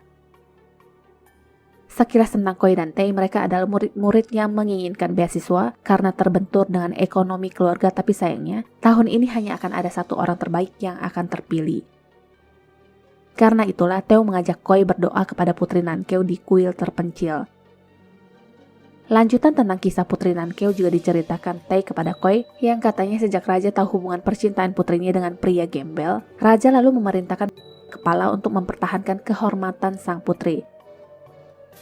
Sekilas tentang Koi dan Tae, mereka adalah murid-murid yang menginginkan beasiswa karena terbentur dengan ekonomi keluarga, tapi sayangnya tahun ini hanya akan ada 1 orang terbaik yang akan terpilih. Karena itulah Tae mengajak Koi berdoa kepada Putri Nankeu di kuil terpencil. Lanjutan tentang kisah Putri Nankeu juga diceritakan Tae kepada Koi yang katanya sejak raja tahu hubungan percintaan putrinya dengan pria gembel, raja lalu memerintahkan kepala untuk mempertahankan kehormatan sang putri.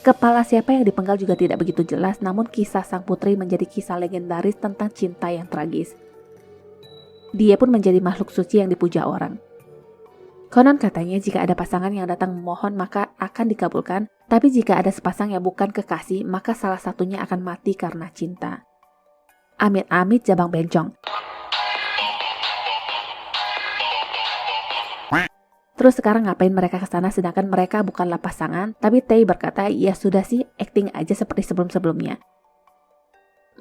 Kepala siapa yang dipenggal juga tidak begitu jelas, namun kisah sang putri menjadi kisah legendaris tentang cinta yang tragis. Dia pun menjadi makhluk suci yang dipuja orang. Konon katanya jika ada pasangan yang datang memohon maka akan dikabulkan, tapi jika ada sepasang yang bukan kekasih maka salah satunya akan mati karena cinta. Amit-amit jabang bencong. Terus sekarang ngapain mereka ke sana sedangkan mereka bukanlah pasangan, tapi Tae berkata ya sudah sih acting aja seperti sebelum-sebelumnya.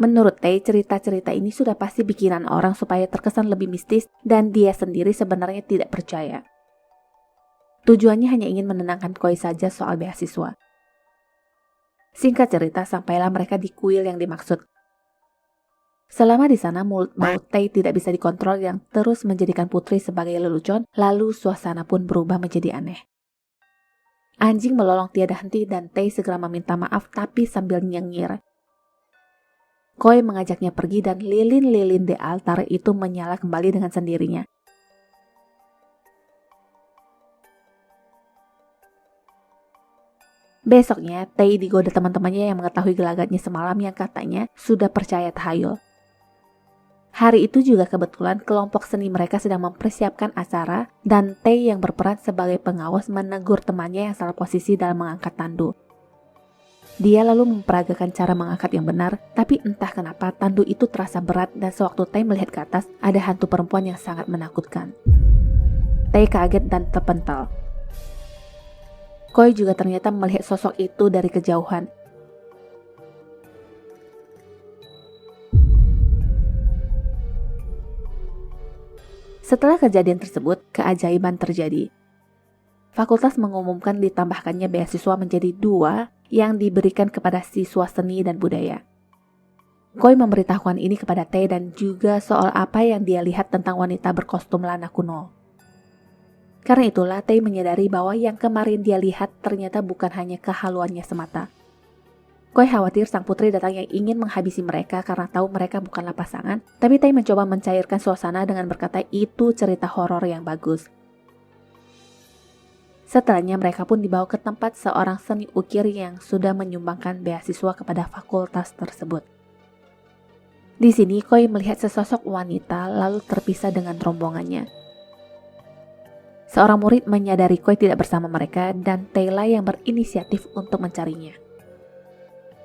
Menurut Tae, cerita-cerita ini sudah pasti bikinan orang supaya terkesan lebih mistis dan dia sendiri sebenarnya tidak percaya. Tujuannya hanya ingin menenangkan Koi saja soal beasiswa. Singkat cerita, sampailah mereka di kuil yang dimaksud. Selama di sana, mulut bau Tae tidak bisa dikontrol yang terus menjadikan putri sebagai lelucon, lalu suasana pun berubah menjadi aneh. Anjing melolong tiada henti dan Tae segera meminta maaf tapi sambil nyengir. Koi mengajaknya pergi dan lilin-lilin di altar itu menyala kembali dengan sendirinya. Besoknya, Tae digoda teman-temannya yang mengetahui gelagatnya semalam yang katanya sudah percaya tahayul. Hari itu juga kebetulan kelompok seni mereka sedang mempersiapkan acara dan Tae yang berperan sebagai pengawas menegur temannya yang salah posisi dalam mengangkat tandu. Dia lalu memperagakan cara mengangkat yang benar, tapi entah kenapa tandu itu terasa berat dan sewaktu Tae melihat ke atas, ada hantu perempuan yang sangat menakutkan. Tae kaget dan terpental. Koi juga ternyata melihat sosok itu dari kejauhan. Setelah kejadian tersebut, keajaiban terjadi. Fakultas mengumumkan ditambahkannya beasiswa menjadi 2 yang diberikan kepada siswa seni dan budaya. Koi memberitahukan ini kepada Tae dan juga soal apa yang dia lihat tentang wanita berkostum lana kuno. Karena itulah Tae menyadari bahwa yang kemarin dia lihat ternyata bukan hanya kehaluannya semata. Koi khawatir sang putri datang yang ingin menghabisi mereka karena tahu mereka bukanlah pasangan, tapi Tae mencoba mencairkan suasana dengan berkata itu cerita horor yang bagus. Setelahnya mereka pun dibawa ke tempat seorang seni ukir yang sudah menyumbangkan beasiswa kepada fakultas tersebut. Di sini Koi melihat sesosok wanita lalu terpisah dengan rombongannya. Seorang murid menyadari Koi tidak bersama mereka dan Tae yang berinisiatif untuk mencarinya.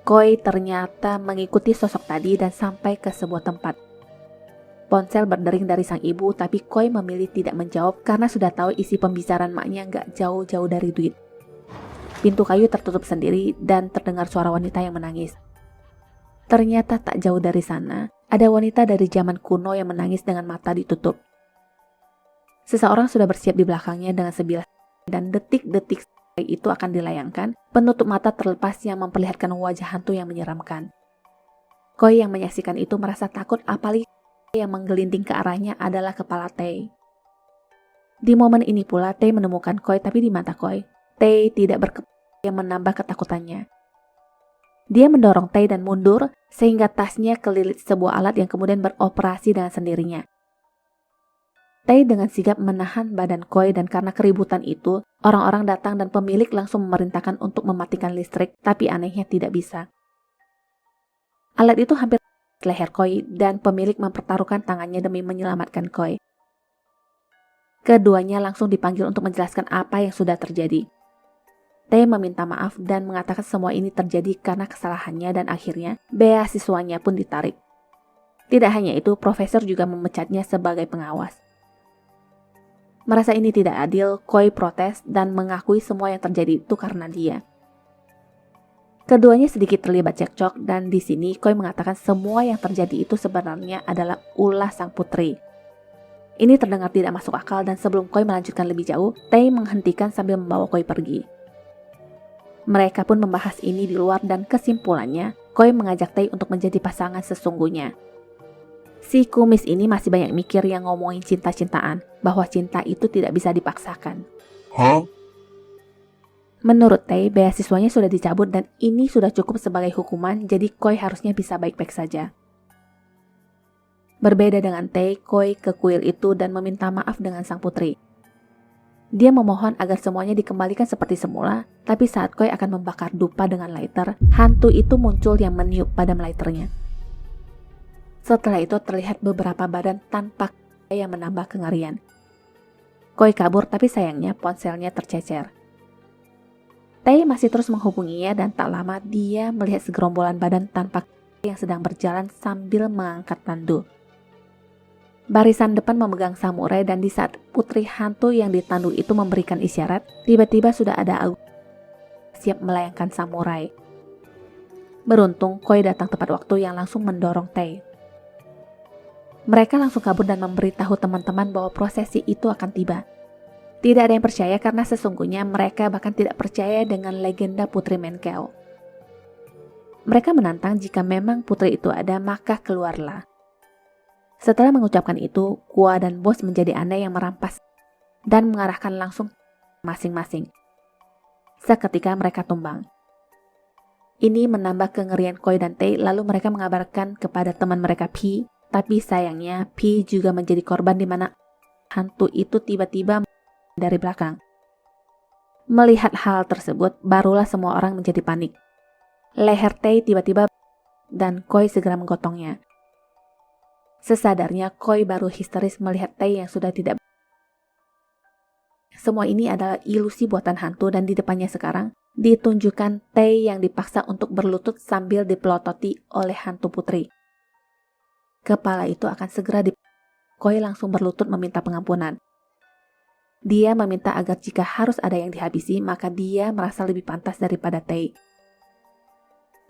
Koi ternyata mengikuti sosok tadi dan sampai ke sebuah tempat. Ponsel berdering dari sang ibu, tapi Koi memilih tidak menjawab karena sudah tahu isi pembicaraan maknya gak jauh-jauh dari duit. Pintu kayu tertutup sendiri dan terdengar suara wanita yang menangis. Ternyata tak jauh dari sana, ada wanita dari zaman kuno yang menangis dengan mata ditutup. Seseorang sudah bersiap di belakangnya dengan sebilah dan detik-detik itu akan dilayangkan, penutup mata terlepas yang memperlihatkan wajah hantu yang menyeramkan. Koi yang menyaksikan itu merasa takut, apalagi yang menggelinding ke arahnya adalah kepala Tae. Di momen ini pula Tae menemukan Koi, tapi di mata Koi, Tae tidak berkepala yang menambah ketakutannya. Dia mendorong Tae dan mundur sehingga tasnya kelilit sebuah alat yang kemudian beroperasi dengan sendirinya. Tae dengan sigap menahan badan Koi dan karena keributan itu, orang-orang datang dan pemilik langsung memerintahkan untuk mematikan listrik, tapi anehnya tidak bisa. Alat itu hampir leher Koi dan pemilik mempertaruhkan tangannya demi menyelamatkan Koi. Keduanya langsung dipanggil untuk menjelaskan apa yang sudah terjadi. Tae meminta maaf dan mengatakan semua ini terjadi karena kesalahannya dan akhirnya beasiswanya pun ditarik. Tidak hanya itu, profesor juga memecatnya sebagai pengawas. Merasa ini tidak adil, Koi protes dan mengakui semua yang terjadi itu karena dia. Keduanya sedikit terlibat cekcok dan di sini Koi mengatakan semua yang terjadi itu sebenarnya adalah ulah sang putri. Ini terdengar tidak masuk akal dan sebelum Koi melanjutkan lebih jauh, Tae menghentikan sambil membawa Koi pergi. Mereka pun membahas ini di luar dan kesimpulannya, Koi mengajak Tae untuk menjadi pasangan sesungguhnya. Si kumis ini masih banyak mikir yang ngomongin cinta-cintaan, bahwa cinta itu tidak bisa dipaksakan. Hah? Menurut Tae, beasiswanya sudah dicabut dan ini sudah cukup sebagai hukuman, jadi Koi harusnya bisa baik-baik saja. Berbeda dengan Tae, Koi ke kuil itu dan meminta maaf dengan sang putri. Dia memohon agar semuanya dikembalikan seperti semula, tapi saat Koi akan membakar dupa dengan lighter, hantu itu muncul yang meniup padam lighternya. Setelah itu terlihat beberapa badan tanpa yang menambah kengerian. Koi kabur tapi sayangnya ponselnya tercecer. Tae masih terus menghubunginya dan tak lama dia melihat segerombolan badan tanpa yang sedang berjalan sambil mengangkat tandu. Barisan depan memegang samurai dan di saat putri hantu yang ditandu itu memberikan isyarat, tiba-tiba sudah ada siap melayangkan samurai. Beruntung Koi datang tepat waktu yang langsung mendorong Tae. Mereka langsung kabur dan memberitahu teman-teman bahwa prosesi itu akan tiba. Tidak ada yang percaya karena sesungguhnya mereka bahkan tidak percaya dengan legenda Putri Menkeu. Mereka menantang jika memang putri itu ada maka keluarlah. Setelah mengucapkan itu, Gua dan bos menjadi aneh yang merampas dan mengarahkan langsung masing-masing. Seketika mereka tumbang. Ini menambah kengerian Koi dan Tae, lalu mereka mengabarkan kepada teman mereka P, tapi sayangnya P juga menjadi korban di mana hantu itu tiba-tiba dari belakang. Melihat hal tersebut, barulah semua orang menjadi panik. Leher Tae tiba-tiba dan Koi segera menggotongnya. Sesadarnya, Koi baru histeris melihat Tae yang sudah tidak. Semua ini adalah ilusi buatan hantu dan di depannya sekarang ditunjukkan Tae yang dipaksa untuk berlutut sambil dipelototi oleh hantu putri. Kepala itu akan segera Koi langsung berlutut meminta pengampunan. Dia meminta agar jika harus ada yang dihabisi, maka dia merasa lebih pantas daripada Tae.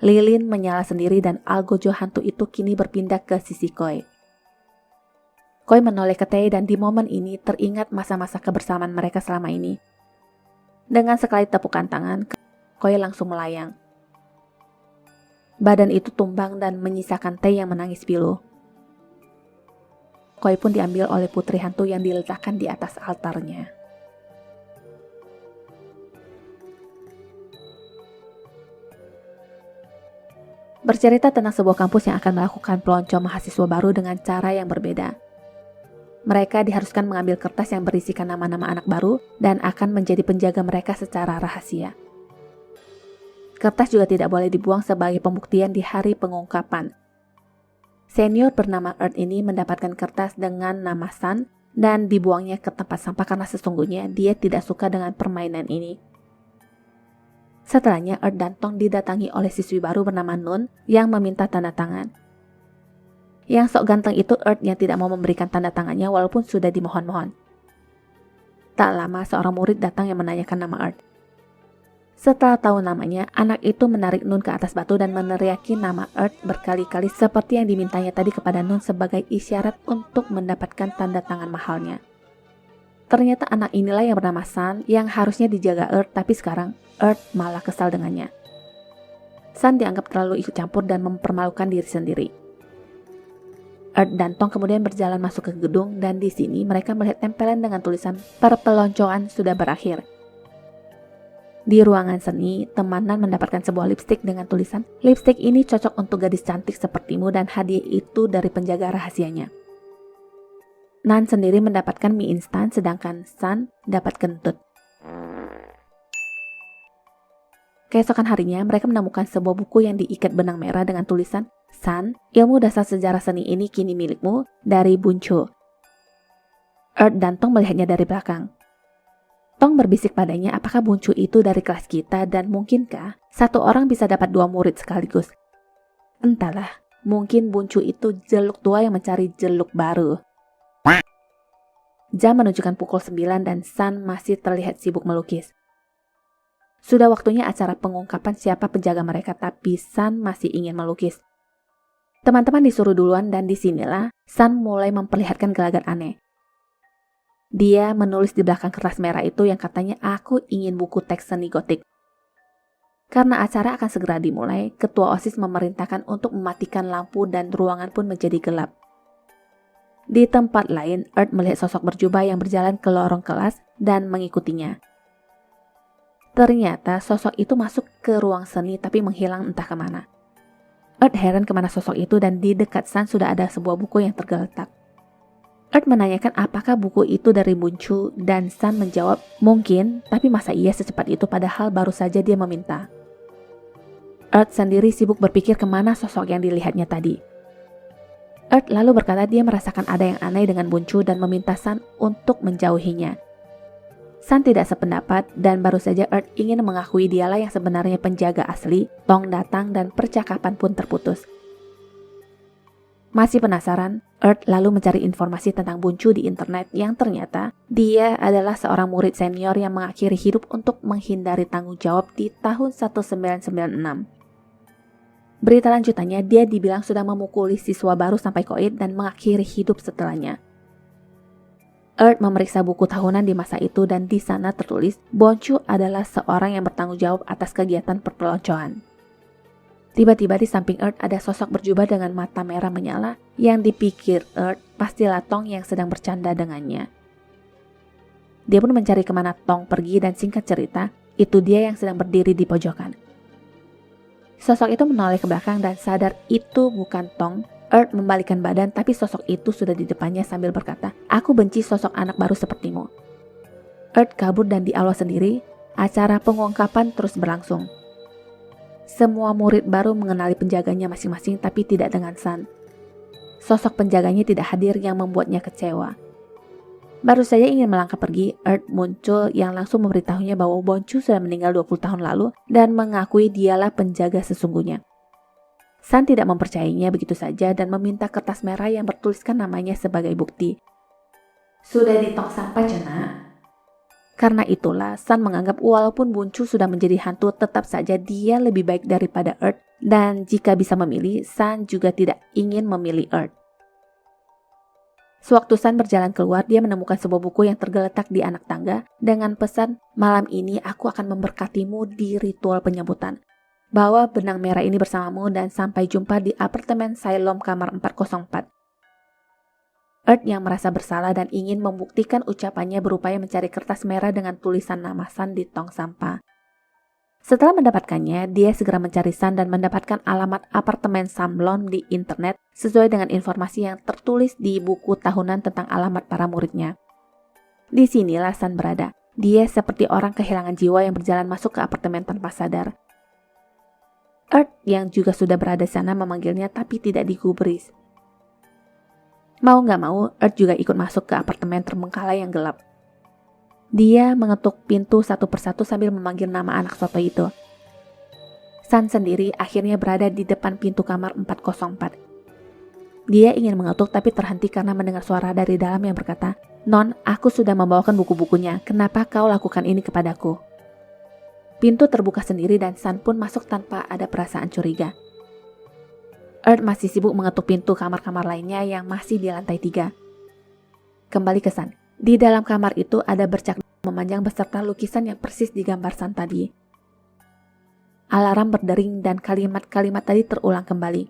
Lilin menyala sendiri dan algojo hantu itu kini berpindah ke sisi Koi. Koi menoleh ke Tae dan di momen ini teringat masa-masa kebersamaan mereka selama ini. Dengan sekali tepukan tangan, Koi langsung melayang. Badan itu tumbang dan menyisakan Tae yang menangis pilu. Koi pun diambil oleh putri hantu yang diletakkan di atas altarnya. Bercerita tentang sebuah kampus yang akan melakukan pelonco mahasiswa baru dengan cara yang berbeda. Mereka diharuskan mengambil kertas yang berisikan nama-nama anak baru dan akan menjadi penjaga mereka secara rahasia. Kertas juga tidak boleh dibuang sebagai pembuktian di hari pengungkapan. Senior bernama Earth ini mendapatkan kertas dengan nama Sun dan dibuangnya ke tempat sampah karena sesungguhnya dia tidak suka dengan permainan ini. Setelahnya, Earth dan Tong didatangi oleh siswi baru bernama Nun yang meminta tanda tangan. Yang sok ganteng itu Earth yang tidak mau memberikan tanda tangannya walaupun sudah dimohon-mohon. Tak lama seorang murid datang yang menanyakan nama Earth. Setelah tahu namanya, anak itu menarik Nun ke atas batu dan meneriaki nama Earth berkali-kali seperti yang dimintanya tadi kepada Nun sebagai isyarat untuk mendapatkan tanda tangan mahalnya. Ternyata anak inilah yang bernama Sun yang harusnya dijaga Earth, tapi sekarang Earth malah kesal dengannya. Sun dianggap terlalu ikut campur dan mempermalukan diri sendiri. Earth dan Tong kemudian berjalan masuk ke gedung dan di sini mereka melihat tempelan dengan tulisan perpeloncoan sudah berakhir. Di ruangan seni, temanan mendapatkan sebuah lipstik dengan tulisan, lipstik ini cocok untuk gadis cantik sepertimu dan hadiah itu dari penjaga rahasianya. Nan sendiri mendapatkan mie instan sedangkan Sun dapat kentut. Keesokan harinya, mereka menemukan sebuah buku yang diikat benang merah dengan tulisan, Sun, ilmu dasar sejarah seni ini kini milikmu, dari Buncho. Earth dan Tong melihatnya dari belakang. Tong berbisik padanya apakah Buncho itu dari kelas kita dan mungkinkah satu orang bisa dapat 2 murid sekaligus. Entahlah, mungkin Buncho itu jeluk tua yang mencari jeluk baru. Jam menunjukkan pukul 9 dan Sun masih terlihat sibuk melukis. Sudah waktunya acara pengungkapan siapa penjaga mereka, tapi Sun masih ingin melukis. Teman-teman disuruh duluan dan disinilah Sun mulai memperlihatkan gelagat aneh. Dia menulis di belakang kertas merah itu yang katanya aku ingin buku teks seni gotik. Karena acara akan segera dimulai, ketua OSIS memerintahkan untuk mematikan lampu dan ruangan pun menjadi gelap. Di tempat lain, Earth melihat sosok berjubah yang berjalan ke lorong kelas dan mengikutinya. Ternyata sosok itu masuk ke ruang seni tapi menghilang entah kemana. Earth heran kemana sosok itu dan di dekat Sun sudah ada sebuah buku yang tergeletak. Earth menanyakan apakah buku itu dari Buncho dan Sun menjawab mungkin, tapi masa iya secepat itu padahal baru saja dia meminta. Earth sendiri sibuk berpikir kemana sosok yang dilihatnya tadi. Earth lalu berkata dia merasakan ada yang aneh dengan Buncho dan meminta Sun untuk menjauhinya. Sun tidak sependapat dan baru saja Earth ingin mengakui dialah yang sebenarnya penjaga asli. Tong datang dan percakapan pun terputus. Masih penasaran, Earth lalu mencari informasi tentang Buncho di internet yang ternyata dia adalah seorang murid senior yang mengakhiri hidup untuk menghindari tanggung jawab di tahun 1996. Berita lanjutannya, dia dibilang sudah memukuli siswa baru sampai koid dan mengakhiri hidup setelahnya. Earth memeriksa buku tahunan di masa itu dan di sana tertulis, Buncho adalah seorang yang bertanggung jawab atas kegiatan perpeloncoan. Tiba-tiba di samping Earth ada sosok berjubah dengan mata merah menyala yang dipikir Earth pastilah Tong yang sedang bercanda dengannya. Dia pun mencari kemana Tong pergi dan singkat cerita, itu dia yang sedang berdiri di pojokan. Sosok itu menoleh ke belakang dan sadar itu bukan Tong. Earth membalikkan badan tapi sosok itu sudah di depannya sambil berkata, aku benci sosok anak baru sepertimu. Earth kabur dan di aula sendiri, acara pengungkapan terus berlangsung. Semua murid baru mengenali penjaganya masing-masing tapi tidak dengan Sun. Sosok penjaganya tidak hadir yang membuatnya kecewa. Baru saja ingin melangkah pergi, Earth muncul yang langsung memberitahunya bahwa Buncho sudah meninggal 20 tahun lalu dan mengakui dialah penjaga sesungguhnya. Sun tidak mempercayainya begitu saja dan meminta kertas merah yang bertuliskan namanya sebagai bukti. Sudah ditong sampai Cena. Karena itulah Sun menganggap walaupun Buncho sudah menjadi hantu tetap saja dia lebih baik daripada Earth dan jika bisa memilih, Sun juga tidak ingin memilih Earth. Sewaktu San berjalan keluar, dia menemukan sebuah buku yang tergeletak di anak tangga dengan pesan, "Malam ini aku akan memberkatimu di ritual penyambutan. Bawa benang merah ini bersamamu dan sampai jumpa di apartemen Siloam kamar 404. Earth yang merasa bersalah dan ingin membuktikan ucapannya berupaya mencari kertas merah dengan tulisan nama San di tong sampah. Setelah mendapatkannya, dia segera mencari San dan mendapatkan alamat apartemen Samblon di internet sesuai dengan informasi yang tertulis di buku tahunan tentang alamat para muridnya. Di sinilah San berada. Dia seperti orang kehilangan jiwa yang berjalan masuk ke apartemen tanpa sadar. Earth yang juga sudah berada di sana memanggilnya tapi tidak digubris. Mau nggak mau, Earth juga ikut masuk ke apartemen terbengkalai yang gelap. Dia mengetuk pintu satu persatu sambil memanggil nama anak soto itu. San sendiri akhirnya berada di depan pintu kamar 404. Dia ingin mengetuk tapi terhenti karena mendengar suara dari dalam yang berkata, "Non, aku sudah membawakan buku-bukunya. Kenapa kau lakukan ini kepadaku?" Pintu terbuka sendiri dan San pun masuk tanpa ada perasaan curiga. Earth masih sibuk mengetuk pintu kamar-kamar lainnya yang masih di lantai 3. Kembali ke San. Di dalam kamar itu ada bercak memanjang beserta lukisan yang persis digambar San tadi. Alarm berdering dan kalimat-kalimat tadi terulang kembali.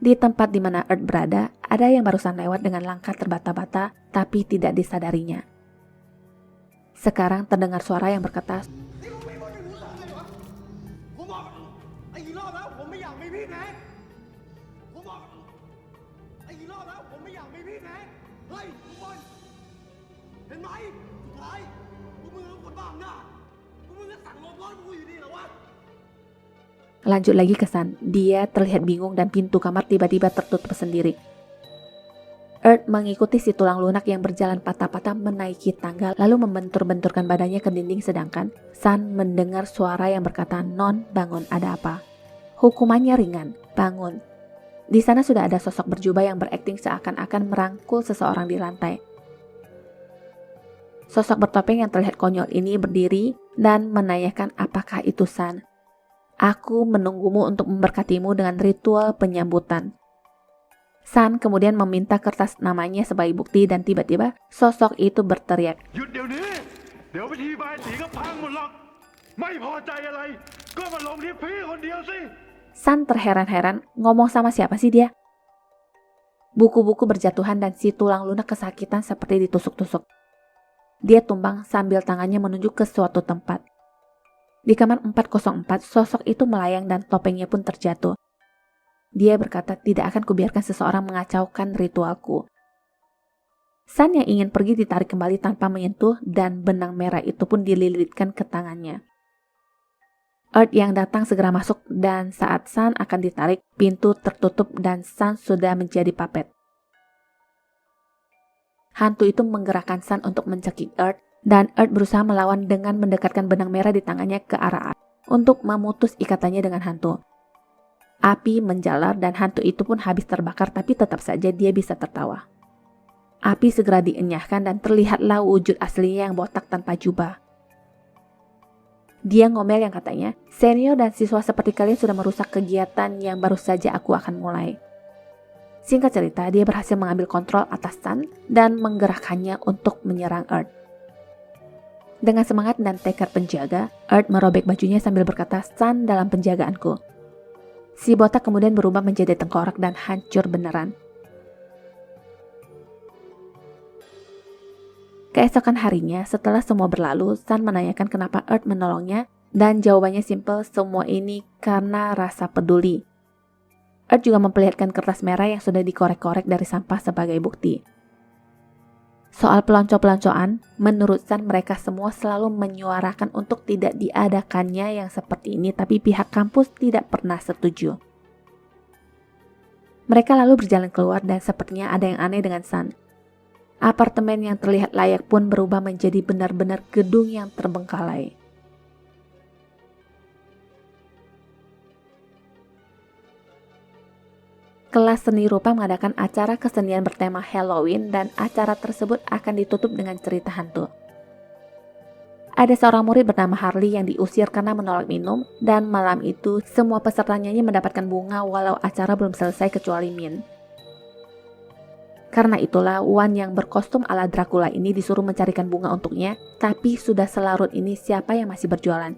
Di tempat di mana Earth berada, ada yang barusan lewat dengan langkah terbata-bata tapi tidak disadarinya. Sekarang terdengar suara yang berkata, lanjut lagi ke San. Dia terlihat bingung dan pintu kamar tiba-tiba tertutup sendiri. Earth mengikuti si tulang lunak yang berjalan patah-patah menaiki tangga lalu membentur-benturkan badannya ke dinding sedangkan San mendengar suara yang berkata, "Non, bangun, ada apa?" Hukumannya ringan, bangun. Di sana sudah ada sosok berjubah yang berakting seakan-akan merangkul seseorang di lantai. Sosok bertopeng yang terlihat konyol ini berdiri dan menanyakan apakah itu San. "Aku menunggumu untuk memberkatimu dengan ritual penyambutan." San kemudian meminta kertas namanya sebagai bukti dan tiba-tiba sosok itu berteriak, San terheran-heran, ngomong sama siapa sih dia? Buku-buku berjatuhan dan si tulang lunak kesakitan seperti ditusuk-tusuk. Dia tumbang sambil tangannya menunjuk ke suatu tempat. Di kamar 404, sosok itu melayang dan topengnya pun terjatuh. Dia berkata, "Tidak akan kubiarkan seseorang mengacaukan ritualku." San yang ingin pergi ditarik kembali tanpa menyentuh dan benang merah itu pun dililitkan ke tangannya. Earth yang datang segera masuk dan saat San akan ditarik, pintu tertutup dan San sudah menjadi puppet. Hantu itu menggerakkan San untuk mencekik Earth dan Earth berusaha melawan dengan mendekatkan benang merah di tangannya ke arah untuk memutus ikatannya dengan hantu. Api menjalar dan hantu itu pun habis terbakar tapi tetap saja dia bisa tertawa. Api segera dienyahkan dan terlihatlah wujud aslinya yang botak tanpa jubah. Dia ngomel yang katanya, "Senior dan siswa seperti kalian sudah merusak kegiatan yang baru saja aku akan mulai." Singkat cerita, dia berhasil mengambil kontrol atas San dan menggerakkannya untuk menyerang Earth. Dengan semangat dan tekad penjaga, Earth merobek bajunya sambil berkata, "San dalam penjagaanku." Si botak kemudian berubah menjadi tengkorak dan hancur beneran. Keesokan harinya, setelah semua berlalu, San menanyakan kenapa Earth menolongnya dan jawabannya simpel, semua ini karena rasa peduli. Earth juga memperlihatkan kertas merah yang sudah dikorek-korek dari sampah sebagai bukti. Soal pelonco-peloncoan, menurut San mereka semua selalu menyuarakan untuk tidak diadakannya yang seperti ini, tapi pihak kampus tidak pernah setuju. Mereka lalu berjalan keluar dan sepertinya ada yang aneh dengan San. Apartemen yang terlihat layak pun berubah menjadi benar-benar gedung yang terbengkalai. Kelas seni rupa mengadakan acara kesenian bertema Halloween dan acara tersebut akan ditutup dengan cerita hantu. Ada seorang murid bernama Harley yang diusir karena menolak minum dan malam itu semua peserta nyanyi mendapatkan bunga walau acara belum selesai kecuali Min. Karena itulah Wan yang berkostum ala Dracula ini disuruh mencarikan bunga untuknya, tapi sudah selarut ini siapa yang masih berjualan.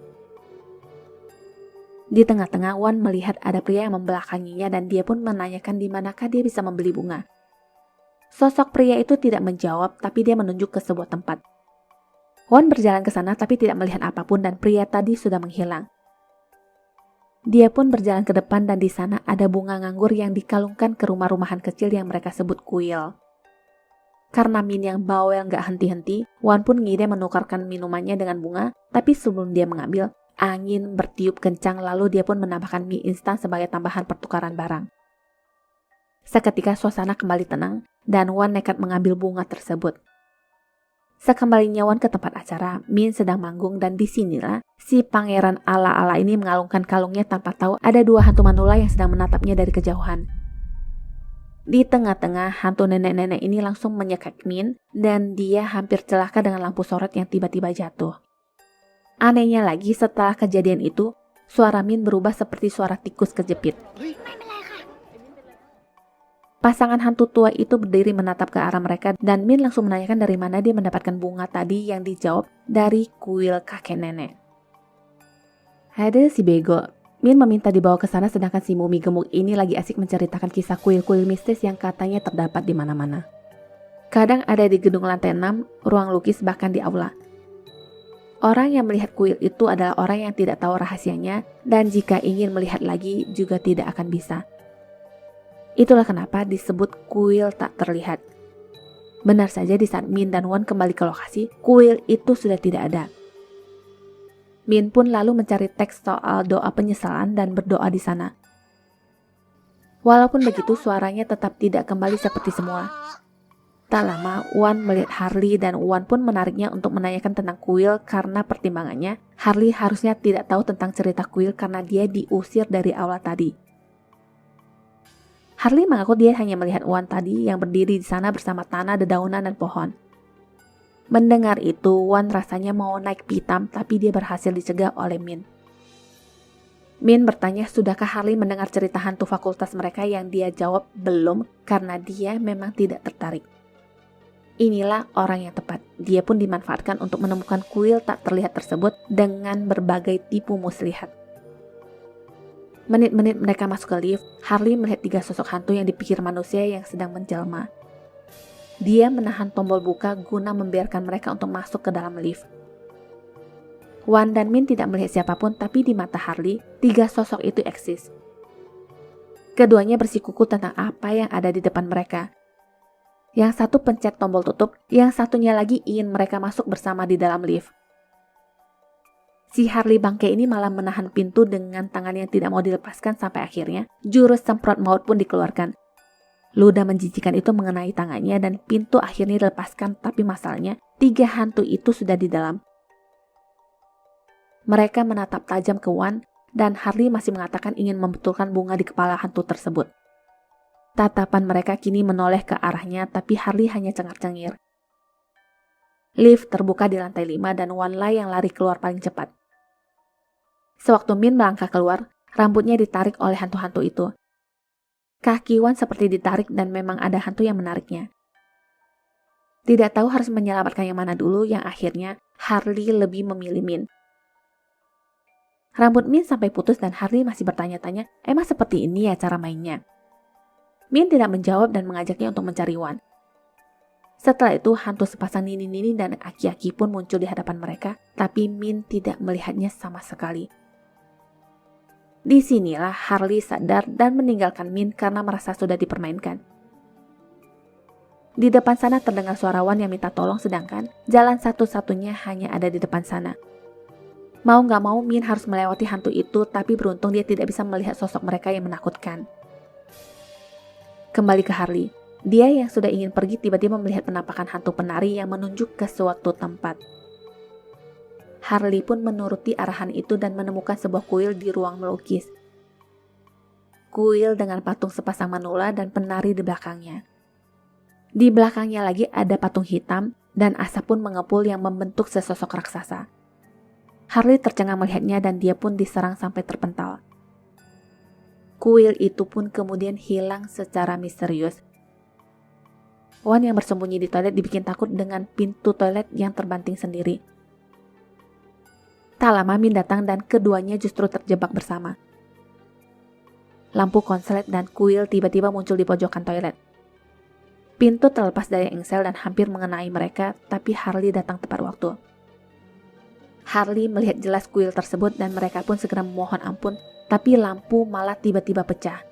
Di tengah-tengah Wan melihat ada pria yang membelakanginya dan dia pun menanyakan di manakah dia bisa membeli bunga. Sosok pria itu tidak menjawab, tapi dia menunjuk ke sebuah tempat. Wan berjalan ke sana tapi tidak melihat apapun dan pria tadi sudah menghilang. Dia pun berjalan ke depan dan di sana ada bunga nganggur yang dikalungkan ke rumah-rumahan kecil yang mereka sebut kuil. Karena Min yang bawel gak henti-henti, Wan pun ngide menukarkan minumannya dengan bunga, tapi sebelum dia mengambil, angin bertiup kencang lalu dia pun menambahkan mie instan sebagai tambahan pertukaran barang. Seketika suasana kembali tenang dan Wan nekat mengambil bunga tersebut. Sekembalinya Wan ke tempat acara, Min sedang manggung dan disinilah si pangeran ala-ala ini mengalungkan kalungnya tanpa tahu ada dua hantu manula yang sedang menatapnya dari kejauhan. Di tengah-tengah, hantu nenek-nenek ini langsung menyekak Min dan dia hampir celaka dengan lampu sorot yang tiba-tiba jatuh. Anehnya lagi setelah kejadian itu, suara Min berubah seperti suara tikus kejepit. Pasangan hantu tua itu berdiri menatap ke arah mereka dan Min langsung menanyakan dari mana dia mendapatkan bunga tadi yang dijawab dari kuil kakek nenek. Ada si bego. Min meminta dibawa ke sana sedangkan si mumi gemuk ini lagi asik menceritakan kisah kuil-kuil mistis yang katanya terdapat di mana-mana. Kadang ada di gedung lantai 6, ruang lukis bahkan di aula. Orang yang melihat kuil itu adalah orang yang tidak tahu rahasianya dan jika ingin melihat lagi juga tidak akan bisa. Itulah kenapa disebut kuil tak terlihat. Benar saja di saat Min dan Wan kembali ke lokasi, kuil itu sudah tidak ada. Min pun lalu mencari teks soal doa penyesalan dan berdoa di sana. Walaupun begitu, suaranya tetap tidak kembali seperti semula. Tak lama, Wan melihat Harley dan Wan pun menariknya untuk menanyakan tentang kuil karena pertimbangannya, Harley harusnya tidak tahu tentang cerita kuil karena dia diusir dari aula tadi. Harley mengaku dia hanya melihat Wan tadi yang berdiri di sana bersama tanah, dedaunan, dan pohon. Mendengar itu, Wan rasanya mau naik pitam tapi dia berhasil dicegah oleh Min. Min bertanya sudahkah Harley mendengar cerita hantu fakultas mereka yang dia jawab belum karena dia memang tidak tertarik. Inilah orang yang tepat. Dia pun dimanfaatkan untuk menemukan kuil tak terlihat tersebut dengan berbagai tipu muslihat. Menit-menit mereka masuk ke lift, Harley melihat 3 sosok hantu yang dipikir manusia yang sedang menjelma. Dia menahan tombol buka guna membiarkan mereka untuk masuk ke dalam lift. Wan dan Min tidak melihat siapapun, tapi di mata Harley, 3 sosok itu eksis. Keduanya bersikukuh tentang apa yang ada di depan mereka. Yang satu pencet tombol tutup, yang satunya lagi ingin mereka masuk bersama di dalam lift. Si Harley bangke ini malah menahan pintu dengan tangan yang tidak mau dilepaskan sampai akhirnya jurus semprot maut pun dikeluarkan. Ludah menjijikan itu mengenai tangannya dan pintu akhirnya dilepaskan, tapi masalahnya 3 hantu itu sudah di dalam. Mereka menatap tajam ke Wan dan Harley masih mengatakan ingin membetulkan bunga di kepala hantu tersebut. Tatapan mereka kini menoleh ke arahnya tapi Harley hanya cengar-cengir. Lift terbuka di lantai 5 dan Wan lah yang lari keluar paling cepat. Sewaktu Min melangkah keluar, rambutnya ditarik oleh hantu-hantu itu. Kaki Wan seperti ditarik dan memang ada hantu yang menariknya. Tidak tahu harus menyelamatkan yang mana dulu, yang akhirnya Harley lebih memilih Min. Rambut Min sampai putus dan Harley masih bertanya-tanya, emang seperti ini ya cara mainnya? Min tidak menjawab dan mengajaknya untuk mencari Wan. Setelah itu, hantu sepasang nini-nini dan aki-aki pun muncul di hadapan mereka, tapi Min tidak melihatnya sama sekali. Disinilah Harley sadar dan meninggalkan Min karena merasa sudah dipermainkan. Di depan sana terdengar suara Wan yang minta tolong sedangkan jalan satu-satunya hanya ada di depan sana. Mau gak mau Min harus melewati hantu itu tapi beruntung dia tidak bisa melihat sosok mereka yang menakutkan. Kembali ke Harley. Dia yang sudah ingin pergi tiba-tiba melihat penampakan hantu penari yang menunjuk ke suatu tempat. Harley pun menuruti arahan itu dan menemukan sebuah kuil di ruang melukis. Kuil dengan patung sepasang manula dan penari di belakangnya. Di belakangnya lagi ada patung hitam dan asap pun mengepul yang membentuk sesosok raksasa. Harley tercengang melihatnya dan dia pun diserang sampai terpental. Kuil itu pun kemudian hilang secara misterius. Wan yang bersembunyi di toilet dibikin takut dengan pintu toilet yang terbanting sendiri. Tak lama Min datang dan keduanya justru terjebak bersama. Lampu konslet dan kuil tiba-tiba muncul di pojokan toilet. Pintu terlepas dari engsel dan hampir mengenai mereka, tapi Harley datang tepat waktu. Harley melihat jelas kuil tersebut dan mereka pun segera memohon ampun, tapi lampu malah tiba-tiba pecah.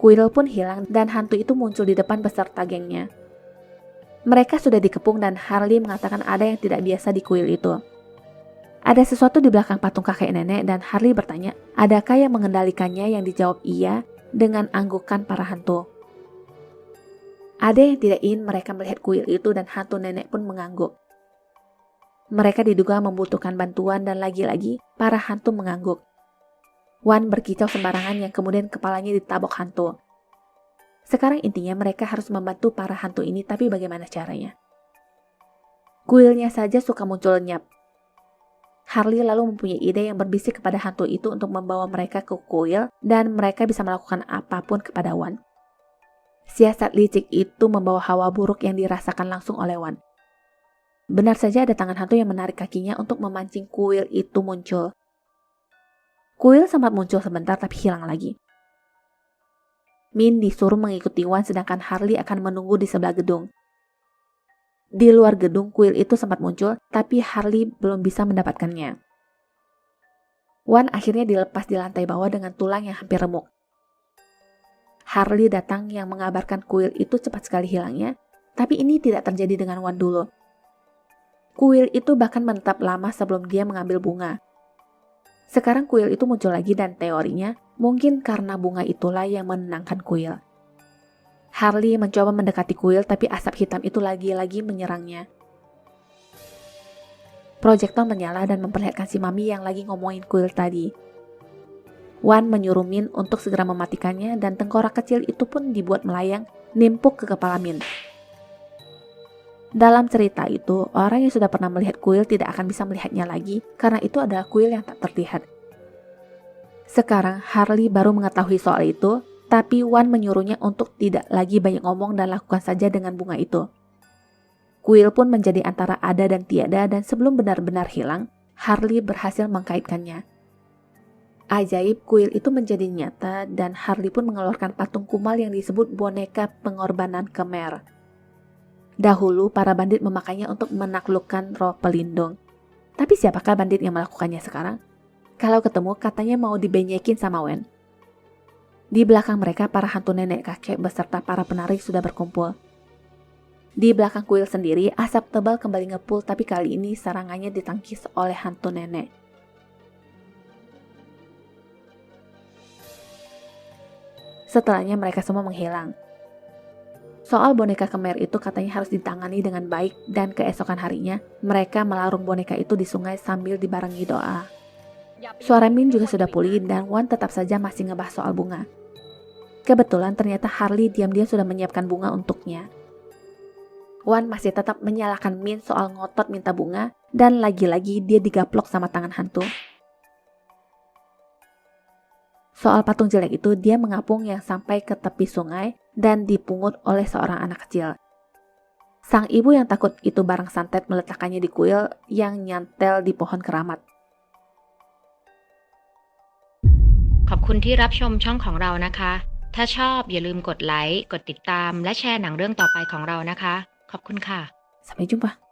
Kuil pun hilang dan hantu itu muncul di depan beserta gengnya. Mereka sudah dikepung dan Harley mengatakan ada yang tidak biasa di kuil itu. Ada sesuatu di belakang patung kakek nenek dan Harley bertanya, adakah yang mengendalikannya, yang dijawab iya dengan anggukan para hantu. Ada yang tidak ingin mereka melihat kuil itu dan hantu nenek pun mengangguk. Mereka diduga membutuhkan bantuan dan lagi-lagi para hantu mengangguk. Wan berkicau sembarangan yang kemudian kepalanya ditabok hantu. Sekarang intinya mereka harus membantu para hantu ini, tapi bagaimana caranya? Kuilnya saja suka muncul nyap. Harley lalu mempunyai ide yang berbisik kepada hantu itu untuk membawa mereka ke kuil dan mereka bisa melakukan apapun kepada Wan. Siasat licik itu membawa hawa buruk yang dirasakan langsung oleh Wan. Benar saja ada tangan hantu yang menarik kakinya untuk memancing kuil itu muncul. Kuil sempat muncul sebentar tapi hilang lagi. Min disuruh mengikuti Wan sedangkan Harley akan menunggu di sebelah gedung. Di luar gedung kuil itu sempat muncul tapi Harley belum bisa mendapatkannya. Wan akhirnya dilepas di lantai bawah dengan tulang yang hampir remuk. Harley datang yang mengabarkan kuil itu cepat sekali hilangnya, tapi ini tidak terjadi dengan Wan dulu. Kuil itu bahkan menetap lama sebelum dia mengambil bunga. Sekarang kuil itu muncul lagi dan teorinya mungkin karena bunga itulah yang menenangkan kuil. Harley mencoba mendekati kuil tapi asap hitam itu lagi-lagi menyerangnya. Projektor menyala dan memperlihatkan si Mami yang lagi ngomongin kuil tadi. Wan menyuruh Min untuk segera mematikannya dan tengkorak kecil itu pun dibuat melayang nimpuk ke kepala Min. Dalam cerita itu, orang yang sudah pernah melihat kuil tidak akan bisa melihatnya lagi karena itu adalah kuil yang tak terlihat. Sekarang Harley baru mengetahui soal itu, tapi Wan menyuruhnya untuk tidak lagi banyak ngomong dan lakukan saja dengan bunga itu. Kuil pun menjadi antara ada dan tiada dan sebelum benar-benar hilang, Harley berhasil mengkaitkannya. Ajaib, kuil itu menjadi nyata dan Harley pun mengeluarkan patung kumal yang disebut boneka pengorbanan Khmer. Dahulu, para bandit memakainya untuk menaklukkan roh pelindung. Tapi siapakah bandit yang melakukannya sekarang? Kalau ketemu, katanya mau dibenyekin sama Wen. Di belakang mereka, para hantu nenek kakek beserta para penari sudah berkumpul. Di belakang kuil sendiri, asap tebal kembali ngepul, tapi kali ini serangannya ditangkis oleh hantu nenek. Setelahnya mereka semua menghilang. Soal boneka Khmer itu katanya harus ditangani dengan baik dan keesokan harinya mereka melarung boneka itu di sungai sambil dibarengi doa. Suara Min juga sudah pulih dan Wan tetap saja masih ngebahas soal bunga. Kebetulan ternyata Harley diam-diam sudah menyiapkan bunga untuknya. Wan masih tetap menyalahkan Min soal ngotot minta bunga dan lagi-lagi dia digaplok sama tangan hantu. Soal patung jelek itu, dia mengapung yang sampai ke tepi sungai dan dipungut oleh seorang anak kecil. Sang ibu yang takut itu barang santet meletakkannya di kuil yang nyantel di pohon keramat. ขอบคุณที่รับชมช่องของเรานะคะ ถ้าชอบอย่าลืมกดไลค์ กดติดตาม และแชร์หนังเรื่องต่อไปของเรานะคะ ขอบคุณค่ะ Sampai jumpa.